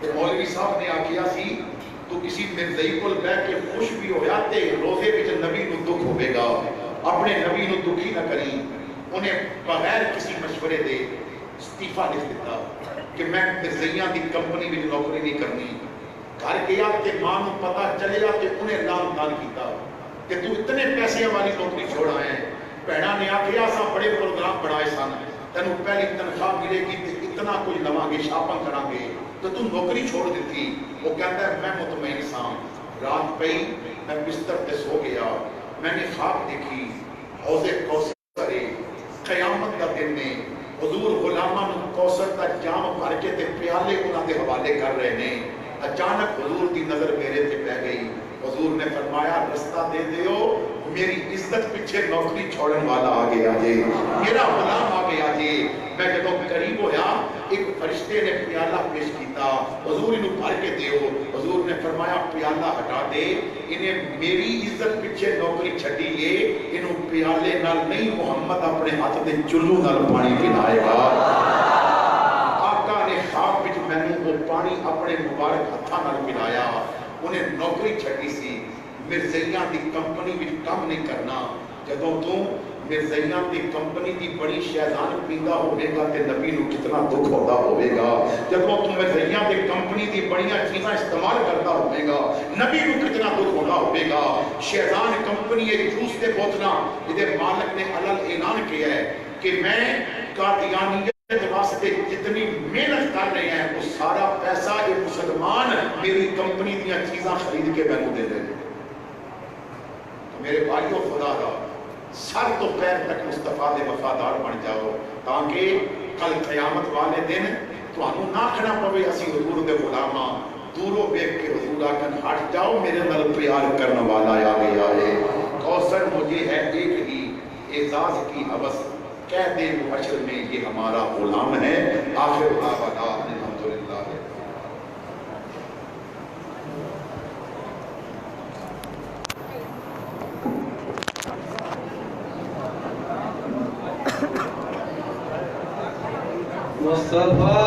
تو مولوی صاحب نے آکھیا سی تو کسی مرزائی کول بیٹھ کے خوش بھی ہویا تے روزے وچ نبی نو دکھ ہوے گا، اپنے نبی نو دکھی نہ کری۔ انہیں بغیر کسی مشورے دے استعفیٰ لکھ دیتا کہ میں مرزائیاں دی کمپنی وچ نوکری نہیں کرنی۔ گھر گیا تے ماں نو پتہ چلیا تے انہیں لان تان کیتا کہ تو اتنے پیسے والی نوکری چھوڑ آئے ہیں۔ بہنا نے آکھیا سا بڑے پروگرام بنائے سن، تینوں پہلی تنخواہ ملے گی تے اتنا کچھ لواں گے، شاپنگ کران گے، تو تم نوکری چھوڑ دیتی۔ وہ کہتا ہے میں مطمئن سا، رات پئی میں بستر تے سو گیا، میں نے خواب دیکھی حوض کوثر قیامت کا دن نے حضور غلاماں نو کوثر دا جام بھر کے تے پیالے انہاں دے حوالے کر رہے نے۔ اچانک حضور دی نظر میرے تے پہ گئی، حضور نے فرمایا رستہ دے دیو، میری عزت پیچھے نوکری چھوڑن والا آ گیا جی، میرا غلام آ گیا جی۔ میں جب قریب ہویا ایک فرشتے نے پیالہ پیش کیتا، حضور انہوں بھر کے دیو۔ حضور نے فرمایا پیالہ ہٹا دے، انہیں میری عزت پیچھے نوکری چھٹی ہے، انہوں پیالے نال نہیں محمد اپنے ہاتھ دے چلو نال پانی پلائے گا۔ آقا نے خواب وچ مینوں وہ پانی اپنے مبارک ہتھاں نال پلایا، انہیں نوکری چھٹی سی۔ مرزائیاں دی کمپنی وچ کام نہیں کرنا، جدوں تو مرزائیاں دی کمپنی دی بڑی شہزان پیندا ہوے گا تے نبی نو کتنا دکھ ہوندا ہوے گا، جدوں تو مرزائیاں دی کمپنی دی بڑیاں چیزاں استعمال کرتا ہوے گا نبی نو کتنا دکھ ہوندا ہوے گا۔ شہزان کمپنی ایک جوس دے بوتلاں جدے مالک نے علل اعلان کیا ہے کہ میں قادیانیت واسطے جتنی محنت کر رہے ہیں وہ سارا پیسہ یہ مسلمان میری کمپنی دیاں چیزاں خرید کے مینوں دے دیں۔ میرے بھائیو خدا را سر تو پیر تک مصطفیٰ دے وفادار بن جاؤ تاکہ کل قیامت والے دن تانوں نہ کھڑا پوے اسی حضور دے غلاماں، دوروں دیکھ کے حضور آکن ہٹ جاؤ میرے نال پیار کرنے والا آ گیا ہے۔ کوثر مجھے ہے ایک ہی اعزاز کی ہوس، کہہ دے حشر میں یہ ہمارا غلام ہے۔ آخر دعوانا الحمدللہ۔ مصطفیٰ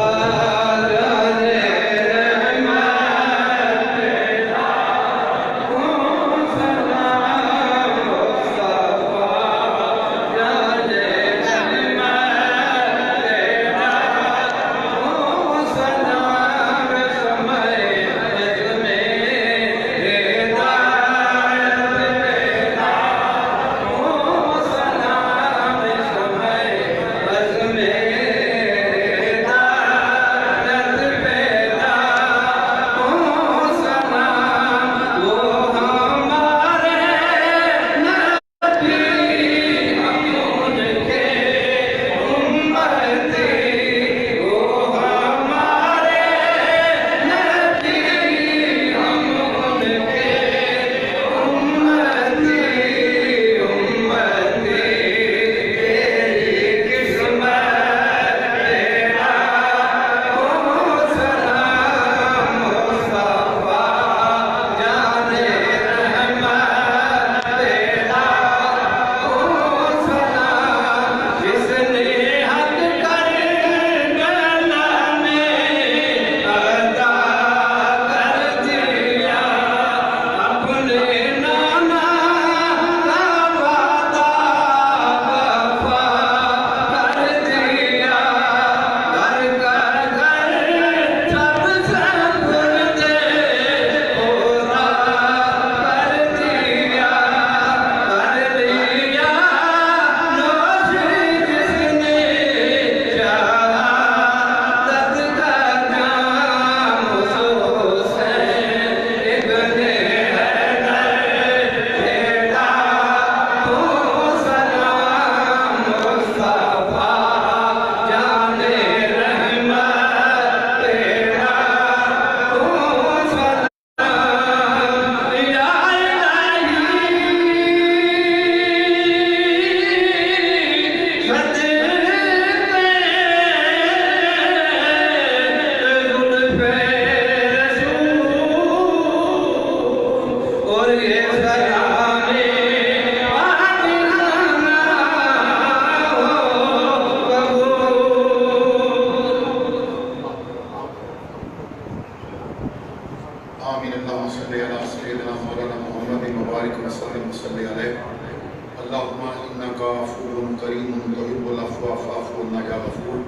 کریم تحب العفو فاعف عنا یا غفور۔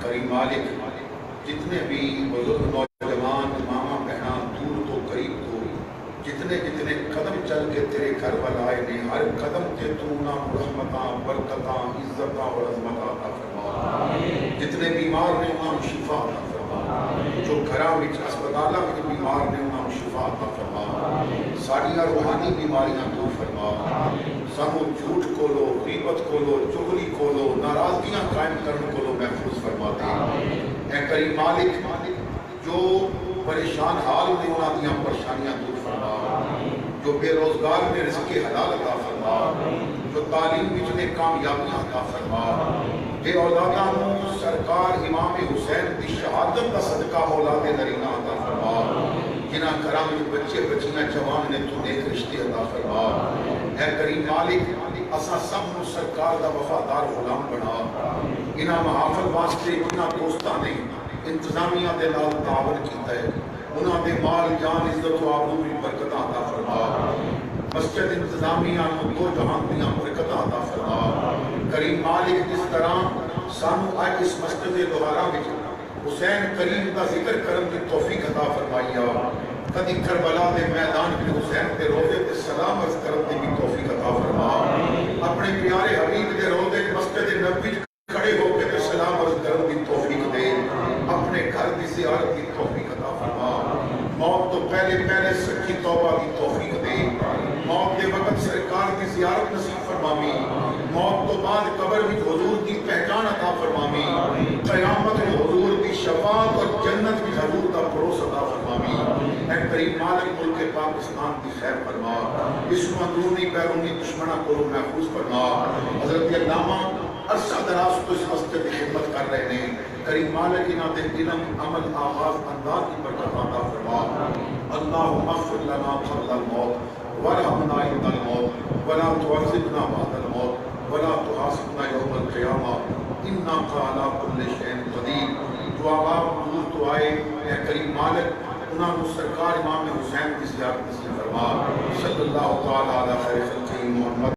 کریم مالک، جتنے بھی بزرگ نوجوان ماما بہنا دور تو قریب تو جتنے جتنے قدم چل کے تیرے گھر والائے نے، ہر قدم تے تو انہاں رحمتاں برکتاں عزتاں اور عظمتاں عطا فرما۔ جتنے بیمار نے انہاں شفا عطا فرما، جو گھراں وچ ہسپتالاں وچ بیمار نے انہاں شفا عطا فرما۔ ساڈیاں روحانی بیماریاں دور فرما، سانو جھوٹ کولو، غیبت کولو، چغلی کولو، ناراضگیاں قائم کرن کولو محفوظ فرما دے۔ اے کریم مالک، جو پریشان حال نے انہاں دیاں پریشانیاں دور فرما، جو بے روزگار میں رزق حلال عطا فرما، جو تعلیم وچ نے کامیابیاں عطا فرما، بے اولاداں نوں سرکار امام حسین دی شہادت دا صدقہ اولاد نرینہ عطا فرما، جنہاں گھراں وچ بچے بچیاں جوان نے تو نیک رشتے عطا فرما۔ اے کریم مالک، اساں سب نوں سرکار دا وفادار غلام بنا، انہاں محافل واسطے جنہاں دوستاں نے انتظامیہ دے نال تعاون کیتا ہے، انہاں دے مال جان عزت و آبرو بھی برکتاں عطا فرما۔ مسجد انتظامیہ نوں دو جہان دیاں برکتاں عطا فرما۔ کریم مالک، جس طرح سانو اج اس مسجد دوبارہ وچ حسین کریم دا ذکر کرن دی توفیق عطا فرمائی، کدی کربلا دے میدان وچ حسین دے روضے تے سلام عرض کرن دی بھی توفیق عطا فرما۔ اپنے پیارے حبیب دے روضے مسجد نبوی کھڑے ہو کے تے سلام عرض کرن دی توفیق دے، اپنے گھر دی زیارت دی توفیق عطا فرما۔ موت تو پہلے سچی توبہ دی توفیق دے، موت دے وقت سرکار دی زیارت نصیب فرماوی، موت تو بعد قبر وچ حضور دی پہچان عطا فرماوی، قیامت میں حضور دی شفاعت اور جنت وچ حضور دا پڑوس عطا فرماوی۔ اے کریم مالک، ملک پاکستان دی خیر فرما، اس کو اندرونی بیرونی دشمناں کو محفوظ فرما۔ حضرت علامہ عرصہ دراز کو اس مسجد کی خدمت کر رہے ہیں، کریم مالک انہاں دے علم عمل آغاز انداز کی برکت عطا فرما۔ اللہم اغفر لنا قبل الموت وارحمنا عند الموت ولا تعذبنا بعد الموت ولا تحاسبنا یوم القیامہ انک علی کل شیء قدیر۔ جو آباب دور تو آئے، اے کریم مالک انہاں کو سرکار امام حسین کی زیارت نصیب فرما۔ صلی اللہ تعالی علی خیر خلقہ محمد۔